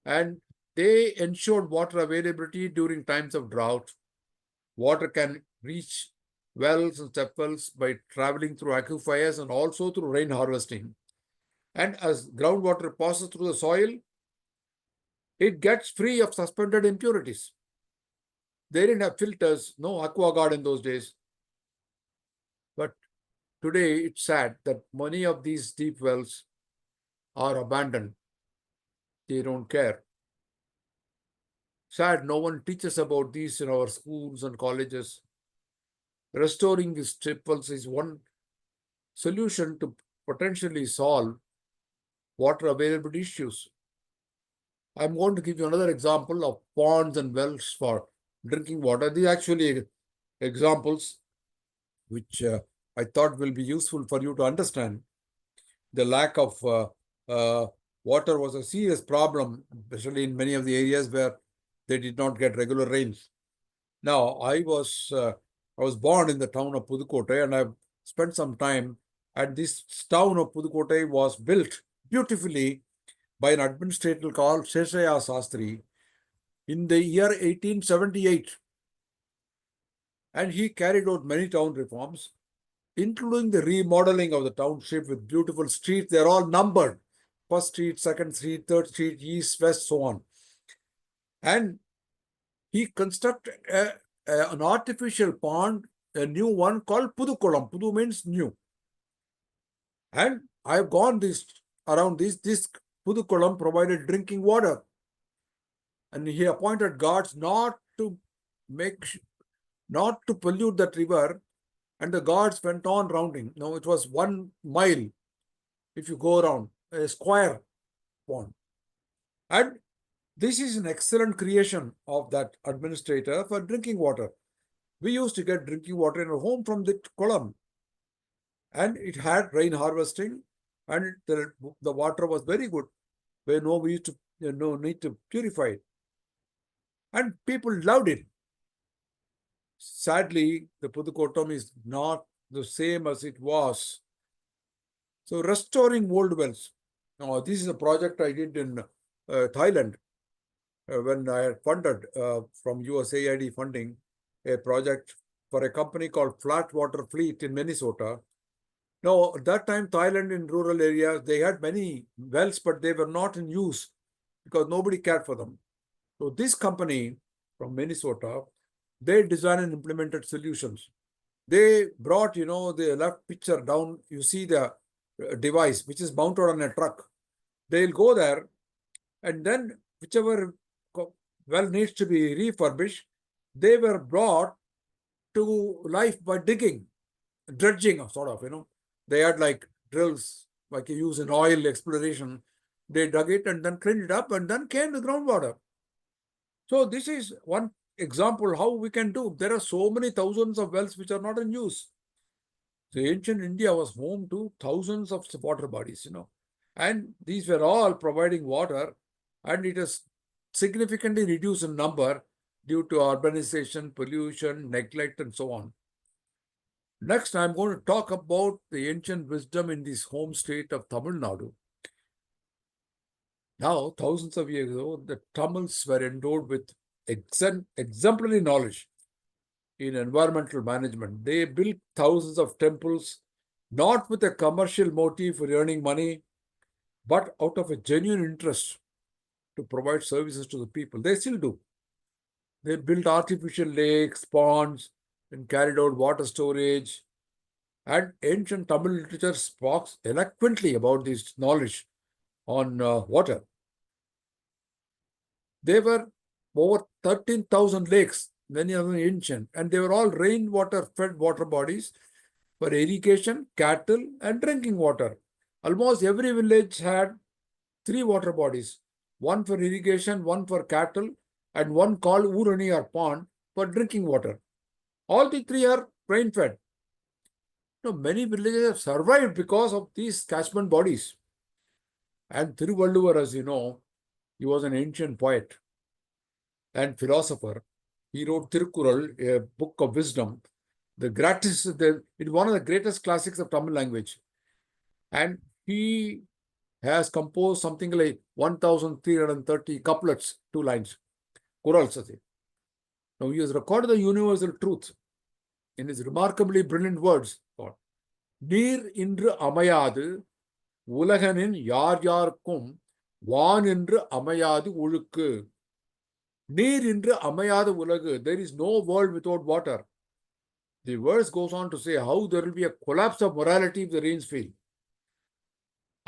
and they ensured water availability during times of drought. Water can reach wells and step wells by traveling through aquifers and also through rain harvesting. And as groundwater passes through the soil, it gets free of suspended impurities. They didn't have filters, no AquaGuard in those days. But today it's sad that many of these deep wells are abandoned. They don't care. Sad, no one teaches about these in our schools and colleges. Restoring these step wells is one solution to potentially solve water availability issues. I'm going to give you another example of ponds and wells for drinking water. These are actually examples which I thought will be useful for you to understand. The lack of water was a serious problem, especially in many of the areas where they did not get regular rains. Now, I was born in the town of Pudukkottai, and I've spent some time. And this town of Pudukkottai was built beautifully by an administrator called Sheshaya Sastri in the year 1878. And he carried out many town reforms, including the remodeling of the township with beautiful streets. They're all numbered. First street, second street, third street, east, west, so on. And he constructed an artificial pond, a new one called Pudukolam. Pudu means new. And I've gone around this Pudukolam provided drinking water. And he appointed guards not to pollute that river. And the guards went on rounding. Now it was 1 mile if you go around, a square pond. And this is an excellent creation of that administrator for drinking water. We used to get drinking water in our home from the kolam. And it had rain harvesting, and the water was very good. We used to no need to purify it. And people loved it. Sadly, the Pudukkottam is not the same as it was. So restoring old wells. Now, this is a project I did in Thailand when I had funded from USAID funding a project for a company called Flat Water Fleet in Minnesota. Now, at that time, Thailand in rural areas, they had many wells, but they were not in use because nobody cared for them. So this company from Minnesota, they designed and implemented solutions. They brought, the left picture down. You see the device which is mounted on a truck. They'll go there, and then whichever well needs to be refurbished, they were brought to life by digging, dredging, sort of, They had like drills, like you use in oil exploration. They dug it and then cleaned it up, and then came the groundwater. So this is one example how we can do. There are so many thousands of wells which are not in use. So ancient India was home to thousands of water bodies, and these were all providing water, and it has significantly reduced in number due to urbanization, pollution, neglect, and so on. Next, I'm going to talk about the ancient wisdom in this home state of Tamil Nadu. Now, thousands of years ago, the Tamils were endowed with exemplary knowledge in environmental management. They built thousands of temples, not with a commercial motive for earning money, but out of a genuine interest to provide services to the people. They still do. They built artificial lakes, ponds, and carried out water storage. And ancient Tamil literature speaks eloquently about this knowledge on water. There were over 13,000 lakes, many of them ancient, and they were all rainwater-fed water bodies for irrigation, cattle, and drinking water. Almost every village had 3 water bodies, one for irrigation, one for cattle, and one called Urani or pond for drinking water. All the 3 are rain-fed. Many villages have survived because of these catchment bodies. And Thiruvalluvar, as you know, he was an ancient poet and philosopher. He wrote Tirukkural, a book of wisdom. It's one of the greatest classics of Tamil language. And he has composed something like 1,330 couplets, 2 lines, Kurals. Now, he has recorded the universal truth in his remarkably brilliant words. நீர் இன்று அமையாது உலகனின் யார் யார்க்கும் வான் என்று அமையாது ஒழுக்கு. நீர் இன்று அமையாத உலகு. There is no world without water. The verse goes on to say how there will be a collapse of morality if the rains fail.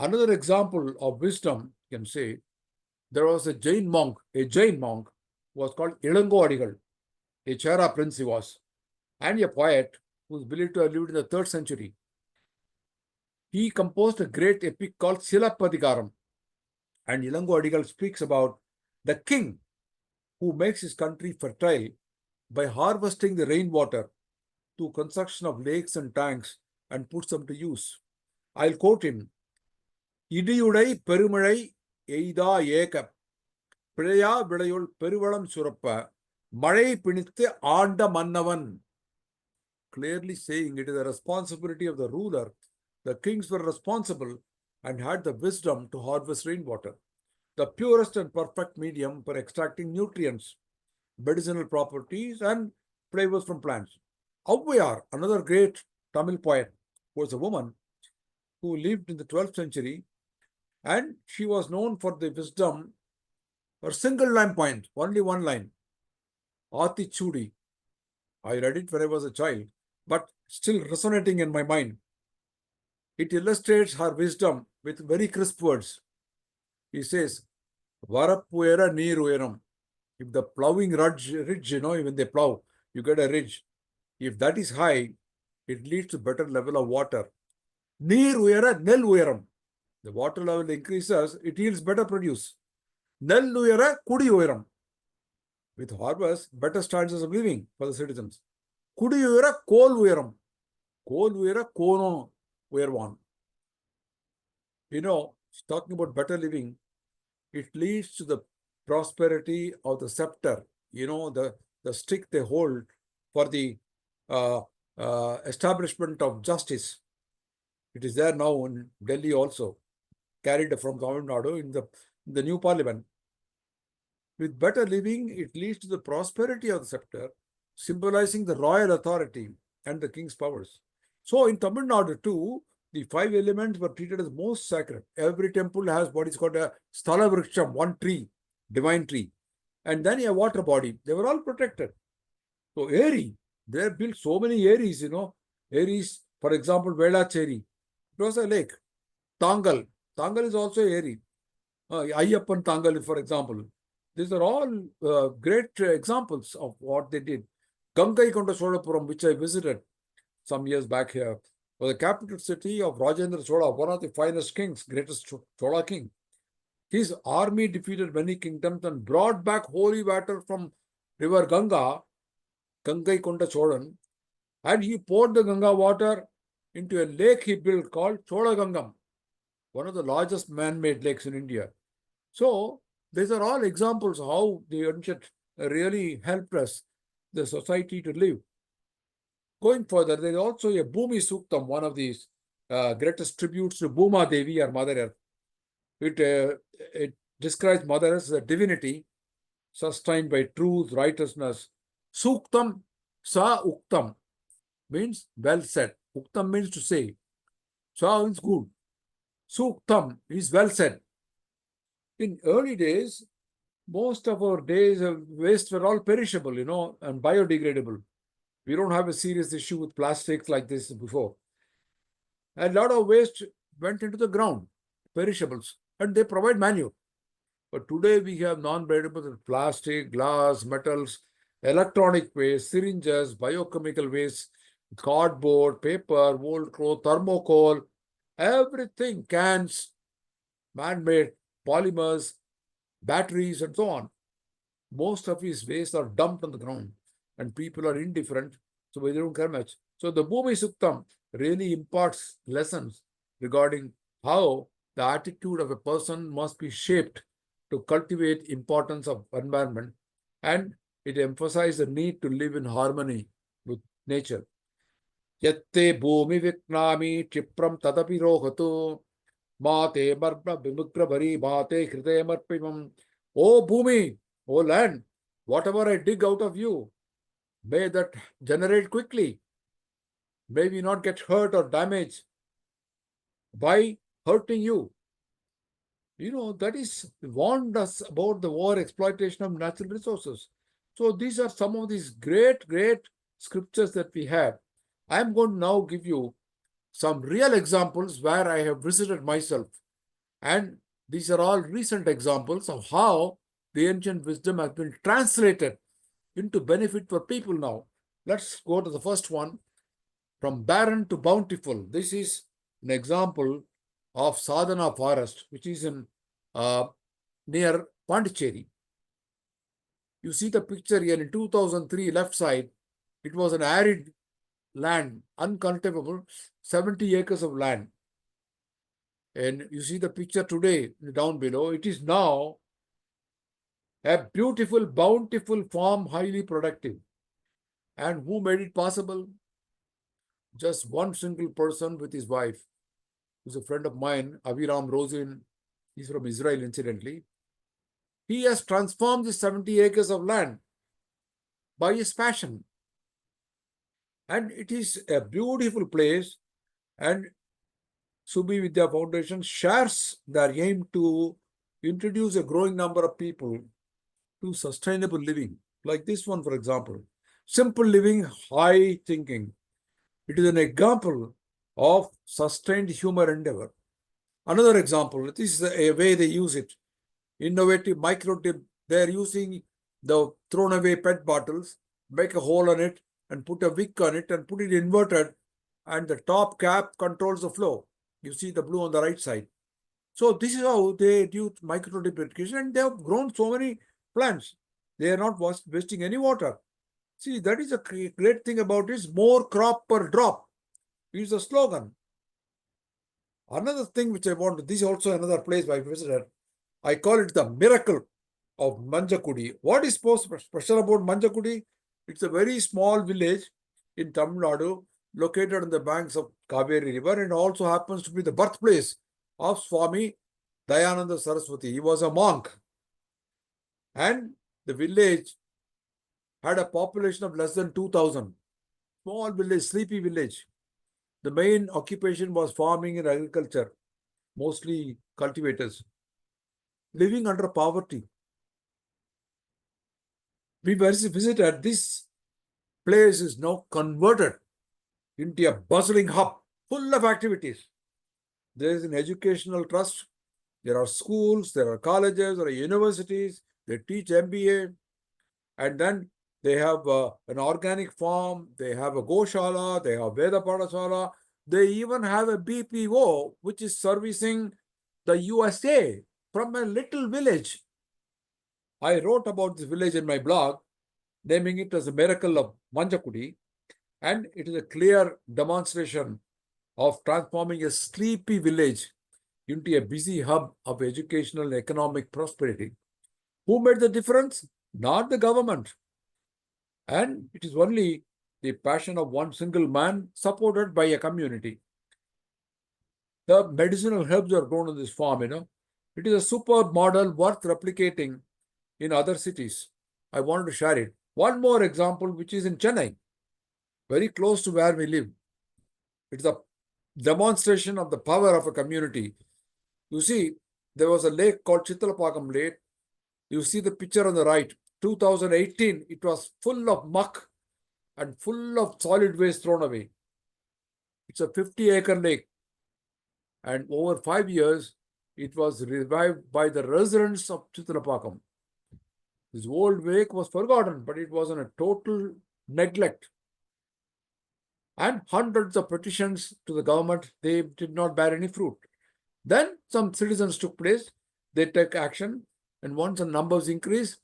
Another example of wisdom, you can say, there was a Jain monk who was called Ilango, a Chera prince he was, and a poet who is believed to have lived in the 3rd century. He composed a great epic called Silappadigaram, and Ilango Adigal speaks about the king who makes his country fertile by harvesting the rainwater through construction of lakes and tanks and puts them to use. I'll quote him. இடியுடை பெருமழை எய்தா ஏக பிழையா விளையுள் பெருவளம் சுரப்ப மழை பிணித்து ஆண்ட மன்னவன். Clearly saying it is the responsibility of the ruler. The kings were responsible and had the wisdom to harvest rainwater, the purest and perfect medium for extracting nutrients, medicinal properties, and flavors from plants. Auvayar, another great Tamil poet, was a woman who lived in the 12th century, and she was known for the wisdom, her single line point, only one line, Ati Chudi. I read it when I was a child, but still resonating in my mind. It illustrates her wisdom with very crisp words. He says, Varapuera Neerueram. If the plowing ridge, when they plow, you get a ridge. If that is high, it leads to better level of water. Neeruera Nel Ueram. The water level increases, it yields better produce. Nel Uera Kudi Ueram. With harvest, better standards of living for the citizens. Kudi Uera Kol Ueram. Kol Uera Kono Uerwan. Talking about better living, it leads to the prosperity of the scepter, the stick they hold for the establishment of justice. It is there now in Delhi also, carried from Tamil Nadu in the new parliament. With better living, it leads to the prosperity of the scepter, symbolizing the royal authority and the king's powers. So in Tamil Nadu too, the 5 elements were treated as most sacred. Every temple has what is called a Sthala Vriksham, one tree, divine tree, and then a water body. They were all protected. So Eri, They built so many areas, Areas, for example, Velacheri. It was a lake. Tangal. Tangal is also area. Ayyappan Tangal, for example. These are all great examples of what they did. Gangaikonda Solapuram, which I visited some years back here, was the capital city of Rajendra Chola, one of the finest kings, greatest Chola king. His army defeated many kingdoms and brought back holy water from river Ganga, Gangaikonda Cholan, and he poured the Ganga water into a lake he built called Chola Gangam, one of the largest man-made lakes in India. So these are all examples of how the ancient really helped us, the society, to live. Going further, there is also a Bhumi Suktam, one of these greatest tributes to Bhuma Devi, or Mother Earth. It describes Mother Earth as a divinity sustained by truth, righteousness. Suktam, Sa Uktam means well said. Uktam means to say. Sa means good. Suktam is well said. In early days, most of our days of waste were all perishable, and biodegradable. We don't have a serious issue with plastics like this before. A lot of waste went into the ground, perishables, and they provide manure. But today we have non-biodegradable plastic, glass, metals, electronic waste, syringes, biochemical waste, cardboard, paper, old cloth, thermocol, everything, cans, man-made polymers, batteries, and so on. Most of these waste are dumped on the ground, and people are indifferent, so they don't care much. So the Bhumi Suktam really imparts lessons regarding how the attitude of a person must be shaped to cultivate importance of environment, and it emphasizes the need to live in harmony with nature. Yatte bhumi viknami chipram tadapi rohatu mate marma vimukra bari mate krite marpimam. O bhumi, O land, whatever I dig out of you, may that generate quickly. May we not get hurt or damaged by hurting you. That is warned us about the war exploitation of natural resources. So these are some of these great, great scriptures that we have. I am going to now give you some real examples where I have visited myself. And these are all recent examples of how the ancient wisdom has been translated into benefit for people now. Let's go to the first one. From barren to bountiful. This is an example of Sadhana forest, which is in near Pondicherry. You see the picture here in 2003, left side. It was an arid land, uncultivable, 70 acres of land. And you see the picture today down below. It is now a beautiful, bountiful farm, highly productive. And who made it possible? Just one single person with his wife, who's a friend of mine, Aviram Rosin. He's from Israel, incidentally. He has transformed the 70 acres of land by his passion. And it is a beautiful place. And Subi Vidya Foundation shares their aim to introduce a growing number of people to sustainable living, like this one, for example. Simple living, high thinking. It is an example of sustained human endeavor. Another example, this is a way they use it. Innovative micro tip. They are using the thrown away PET bottles, make a hole on it, and put a wick on it, and put it inverted, and the top cap controls the flow. You see the blue on the right side. So this is how they do micro drip irrigation, and they have grown so many plants. They are not wasting any water. See, that is a great thing about it. More crop per drop is the slogan. Another thing which I want, this is also another place I visited. I call it the miracle of Manjakudi. What is special about Manjakudi? It's a very small village in Tamil Nadu, located on the banks of Kaveri River, and also happens to be the birthplace of Swami Dayananda Saraswati. He was a monk. And the village had a population of less than 2,000. Small village, sleepy village. The main occupation was farming and agriculture, mostly cultivators, living under poverty. We visited this place is now converted into a bustling hub full of activities. There is an educational trust. There are schools, there are colleges, there are universities. They teach MBA, and then they have an organic farm. They have a Goshala. They have Veda Padasala. They even have a BPO, which is servicing the USA from a little village. I wrote about this village in my blog, naming it as a miracle of Manjakudi, and it is a clear demonstration of transforming a sleepy village into a busy hub of educational and economic prosperity. Who made the difference? Not the government. And it is only the passion of one single man supported by a community. The medicinal herbs are grown on this farm, It is a superb model worth replicating in other cities. I wanted to share it. One more example, which is in Chennai, very close to where we live. It's a demonstration of the power of a community. You see, there was a lake called Chittalapakam Lake. You see the picture on the right. 2018, it was full of muck and full of solid waste thrown away. It's a 50-acre lake. And over 5 years, it was revived by the residents of Chittalapakam. This old lake was forgotten, but it was in a total neglect. And hundreds of petitions to the government, they did not bear any fruit. Then some citizens took place, they took action, and once the numbers increased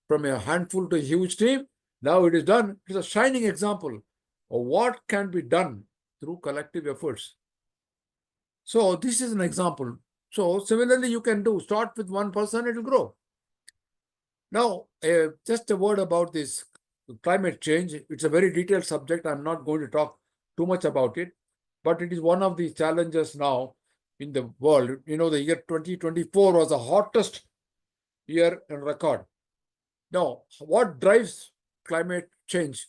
from a handful to a huge team, now it is done. It is a shining example of what can be done through collective efforts. So this is an example. So similarly, you can start with one person, it will grow. Now, just a word about this climate change. It's a very detailed subject. I'm not going to talk too much about it, but it is one of the challenges now in the world. The year 2024 was the hottest year in record. Now, what drives climate change?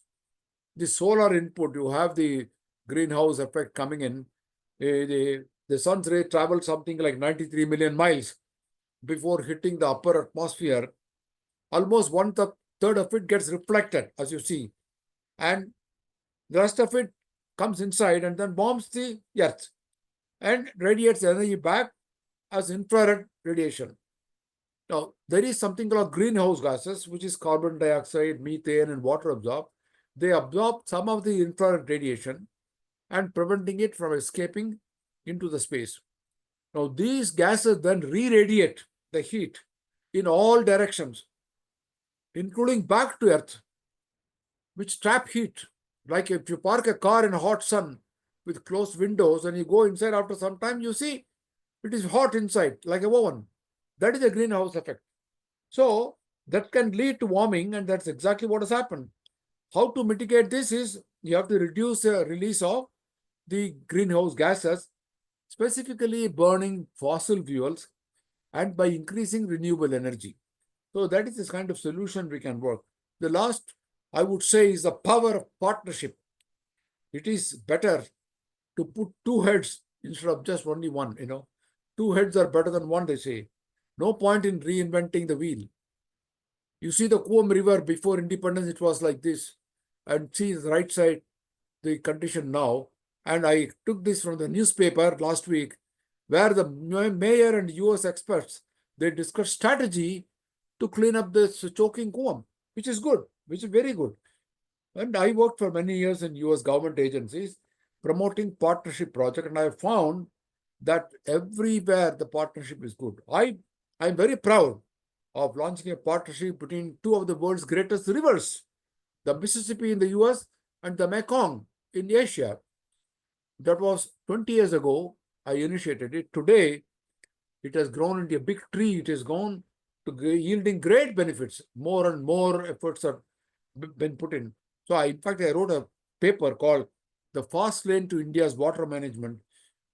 The solar input. You have the greenhouse effect coming in. The sun's ray travels something like 93 million miles before hitting the upper atmosphere. Almost 1/3 of it gets reflected, as you see, and the rest of it comes inside and then bombs the earth and radiates energy back as infrared radiation. Now, there is something called greenhouse gases, which is carbon dioxide, methane, and water absorb. They absorb some of the infrared radiation and preventing it from escaping into the space. Now, these gases then re-radiate the heat in all directions, including back to earth, which trap heat. Like if you park a car in a hot sun with closed windows and you go inside after some time, you see it is hot inside, like a oven. That is a greenhouse effect. So that can lead to warming, and that's exactly what has happened. How to mitigate this is you have to reduce the release of the greenhouse gases, specifically burning fossil fuels, and by increasing renewable energy. So that is this kind of solution we can work. The last, I would say, is the power of partnership. It is better to put two heads instead of just only one, Two heads are better than one, they say. No point in reinventing the wheel. You see the Coom River before independence, it was like this. And see the right side, the condition now. And I took this from the newspaper last week, where the mayor and US experts, they discussed strategy to clean up this choking Coom, which is good, which is very good. And I worked for many years in US government agencies promoting partnership project, and I found that everywhere the partnership is good. I'm very proud of launching a partnership between two of the world's greatest rivers, the Mississippi in the US and the Mekong in Asia. That was 20 years ago. I initiated it. Today, it has grown into a big tree. It has gone to yielding great benefits. More and more efforts have been put in. So, in fact, I wrote a paper called The Fast Lane to India's Water Management,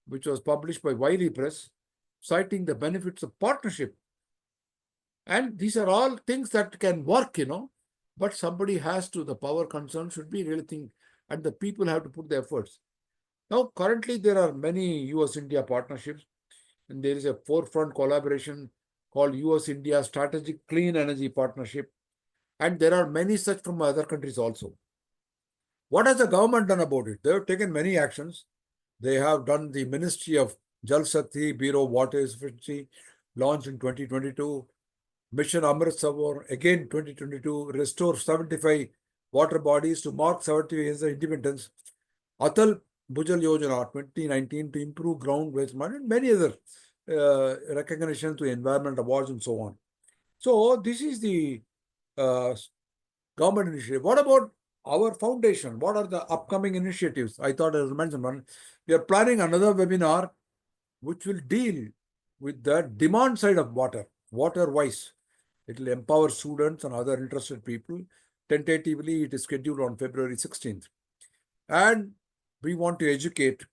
which was published by Wiley Press, citing the benefits of partnership. And these are all things that can work, but somebody has to, the power concerned should be really think, and the people have to put the efforts. Now, currently, there are many US-India partnerships, and there is a forefront collaboration called US-India Strategic Clean Energy Partnership, and there are many such from other countries also. What has the government done about it? They have taken many actions. They have done the Ministry of Jal Shakti, Bureau of Water Efficiency, launched in 2022. Mission Amrit Sarovar, again 2022, restore 75 water bodies to mark 70 years of independence. Atal Bhujal Yojana 2019 to improve ground waste management, and many other recognition to environment awards and so on. So this is the uh, government initiative. What about our foundation? What are the upcoming initiatives? I thought I will mention one. We are planning another webinar which will deal with the demand side of water wise. It will empower students and other interested people. Tentatively, it is scheduled on February 16th. And we want to educate.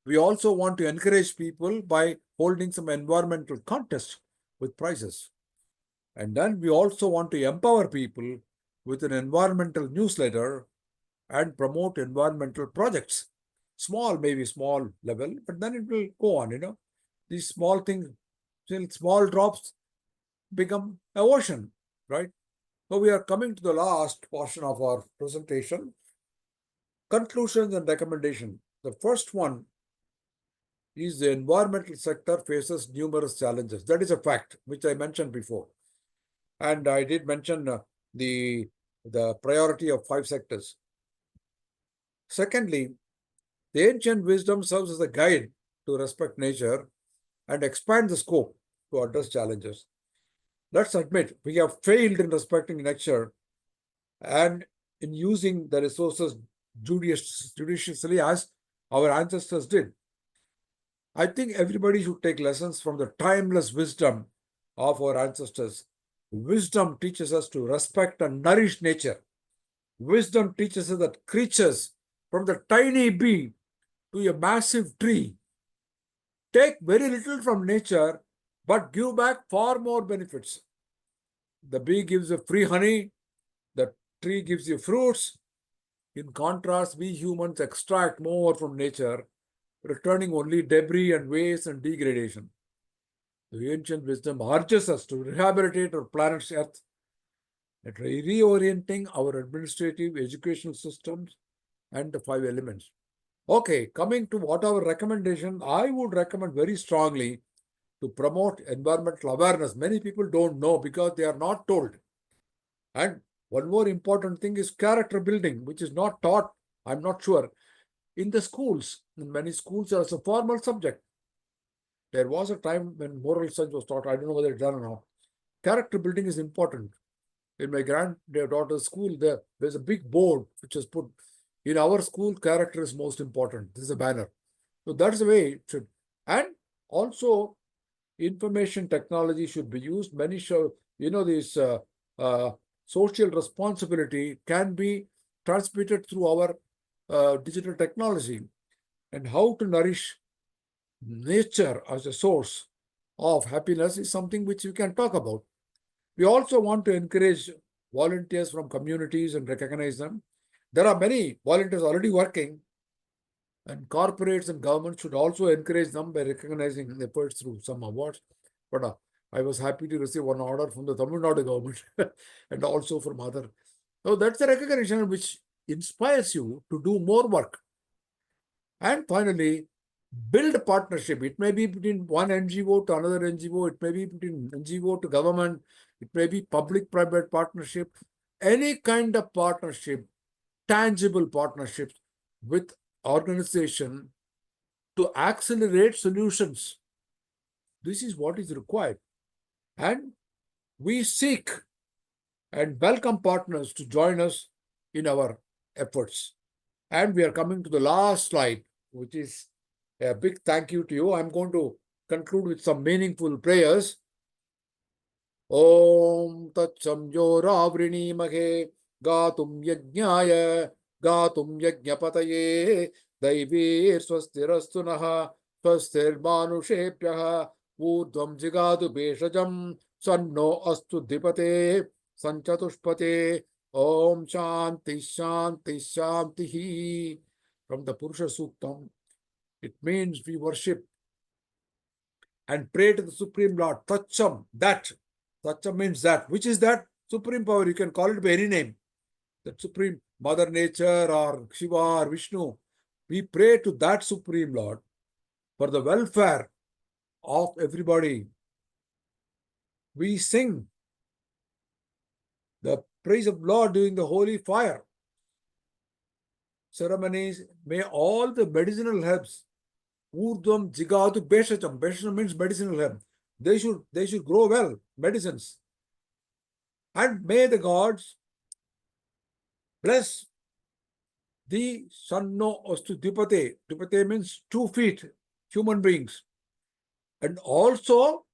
We also want to encourage people by holding some environmental contests with prizes. And then we also want to empower people with an environmental newsletter and promote environmental projects. Small, maybe small level, but then it will go on, These small things, till small drops become an ocean, right? So we are coming to the last portion of our presentation. Conclusions and recommendation. The first one is the environmental sector faces numerous challenges. That is a fact, which I mentioned before. And I did mention the priority of 5 sectors. Secondly, the ancient wisdom serves as a guide to respect nature and expand the scope to address challenges. Let's admit we have failed in respecting nature and in using the resources judiciously as our ancestors did. I think everybody should take lessons from the timeless wisdom of our ancestors. Wisdom teaches us to respect and nourish nature. Wisdom teaches us that creatures, from the tiny bee to a massive tree, take very little from nature but give back far more benefits. The bee gives you free honey, the tree gives you fruits. In contrast, we humans extract more from nature, returning only debris and waste and degradation. The ancient wisdom urges us to rehabilitate our planet's earth, and reorienting our administrative educational systems and the 5 elements. Okay, coming to what our recommendation, I would recommend very strongly to promote environmental awareness. Many people don't know because they are not told. And one more important thing is character building, which is not taught, I'm not sure, in the schools. In many schools, as a formal subject. There was a time when moral science was taught. I don't know whether it's done now. Character building is important. In my granddaughter's school, there's a big board which is put, in our school, character is most important. This is a banner. So that's the way it should. And also, information technology should be used. Many show, this social responsibility can be transmitted through our digital technology. And how to nourish nature as a source of happiness is something which we can talk about. We also want to encourage volunteers from communities and recognize them. There are many volunteers already working, and corporates and governments should also encourage them by recognizing efforts through some awards. But I was happy to receive one order from the Tamil Nadu government and also from other. So that's a recognition which inspires you to do more work. And finally, build a partnership. It may be between one NGO to another NGO. It may be between NGO to government. It may be public-private partnership. Any kind of partnership, tangible partnerships with organization to accelerate solutions. This is what is required. And we seek and welcome partners to join us in our efforts. And we are coming to the last slide, which is a big thank you to you. I'm going to conclude with some meaningful prayers. Om Tat Samjoravrinimake Gatum Yajnaya Gatum Yajnapataye Daivir Swastirastunaha Swastir Manushepyaha Urdhvam Jigadu Beshajam Sanno Astu Dipate Sanchatushpate Om Shanti Shanti Shanti. From the Purusha Suktam, it means we worship and pray to the Supreme Lord. Tacham, that. Tacham means that. Which is that? Supreme power. You can call it by any name. That Supreme Mother Nature or Shiva or Vishnu. We pray to that Supreme Lord for the welfare of everybody. We sing the praise of Lord during the holy fire ceremonies. May all the medicinal herbs, urdhvam jigadu beshacham, beshacham means medicinal herb, they should grow well, medicines. And may the gods bless the sanno astu dipate. Dipate means 2 feet, human beings. And also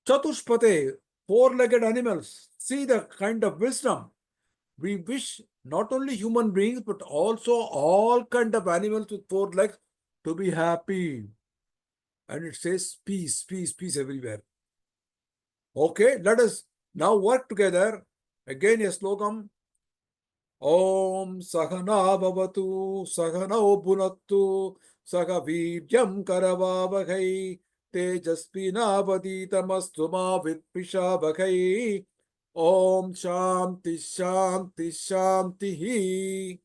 chatushpate, 4-legged animals. See the kind of wisdom. We wish not only human beings, but also all kind of animals with 4 legs to be happy. And it says peace, peace, peace everywhere. Okay, let us now work together. Again, a slogam. Om Sahana Bhavatu Sahanau Bhunattu Saha Vidyam Karavavakai Tejaspina Vaditamastu Ma Vitpishabhakai. Om Shanti Shanti Shanti.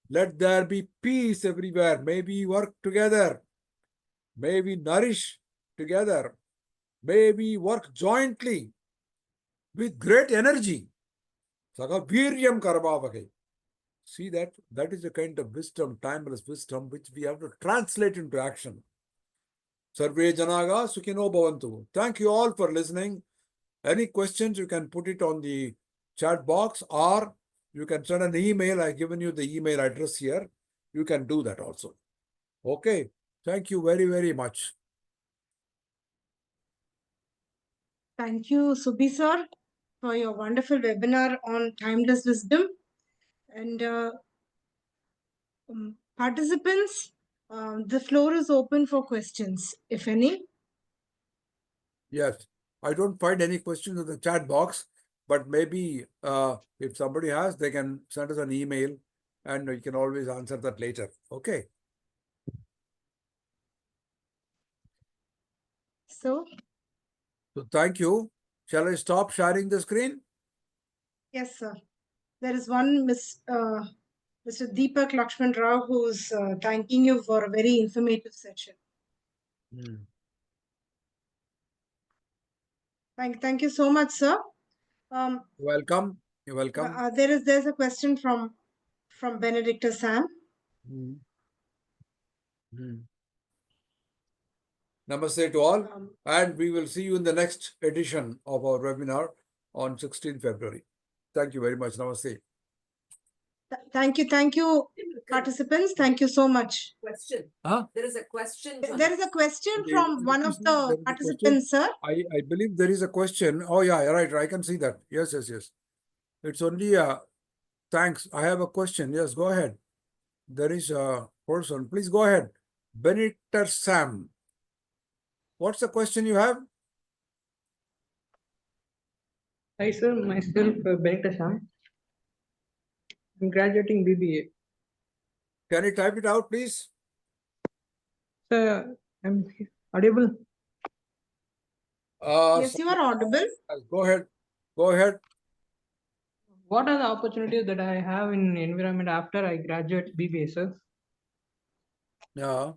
Let there be peace everywhere. May we work together. May we nourish together. May we work jointly with great energy. Saga Viryam Karavavakai. See that? That is the kind of wisdom, timeless wisdom, which we have to translate into action. Sarve Janaga Sukhino Bhavantu. Thank you all for listening. Any questions, you can put it on the chat box or you can send an email. I've given you the email address here. You can do that also. Okay. Thank you very, very much. Thank you, Subi sir, for your wonderful webinar on timeless wisdom. And participants, the floor is open for questions, if any. Yes. I don't find any questions in the chat box, but maybe if somebody has, they can send us an email and we can always answer that later. Okay. So, Thank you. Shall I stop sharing the screen? yes, sir. There is one Mr. Deepak Lakshman Rao who's thanking you for a very informative session. Thank you so much, sir. Welcome. You're welcome. There's a question from Benedicta Sam. Namaste to all, and we will see you in the next edition of our webinar on 16th February. Thank you very much. Namaste. Thank you, participants. Thank you so much. Question. Huh? There is a question. There is a question Okay, from one of the participants, sir. I believe there is a question. Oh, yeah, right. I can see that. Yes. It's only a thanks. I have a question. Yes, go ahead. There is a person. Please go ahead. Benedicta Sam. What's the question you have? Hi sir, myself Venkatesham. I'm graduating BBA. Can you type it out, please? Sir, I'm audible. Yes, you are audible. Go ahead. Go ahead. What are the opportunities that I have in environment after I graduate BBA, sir? Yeah.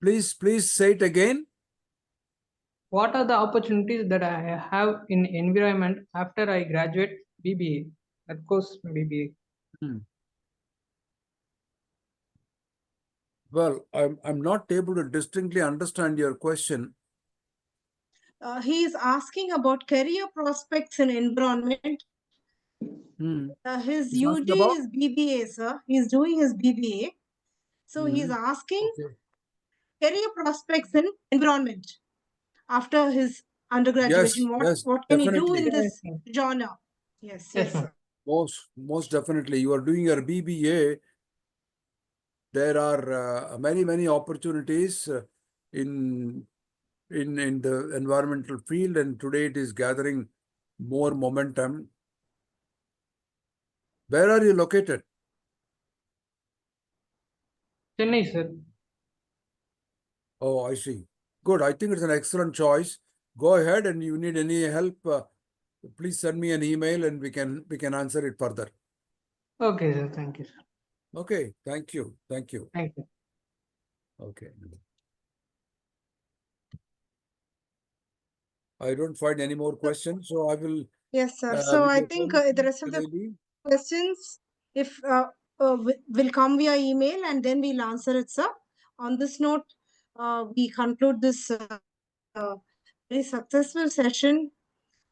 Please say it again. What are the opportunities that I have in environment after I graduate BBA? Of course, BBA. Well, I'm not able to distinctly understand your question. He is asking about career prospects in environment. His He's UG asking about? is BBA, sir. He's doing his BBA. So he's asking career prospects in environment after his undergraduation. Yes, What can he do definitely. in this genre? Yes, sir. Most definitely. You are doing your BBA. There are many opportunities in the environmental field, and today it is gathering more momentum. Where are you located? Chennai, sir. Oh, I see. Good. I think it's an excellent choice. Go ahead, and you need any help, please send me an email and we can answer it further. Okay, sir. Thank you, sir. Okay, thank you. Thank you. Thank you. Okay. I don't find any more questions, so I will. Yes, sir. So with I your think permission, the rest of can the I leave? questions, if will come via email, and then we'll answer it, sir. On this note, we conclude this very successful session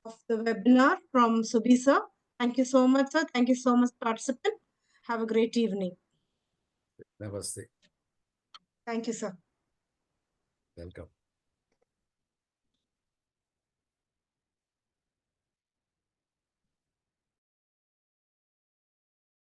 of the webinar from Subi, sir. Thank you so much, sir. Thank you so much, participant. Have a great evening. Namaste. Thank you, sir. Welcome.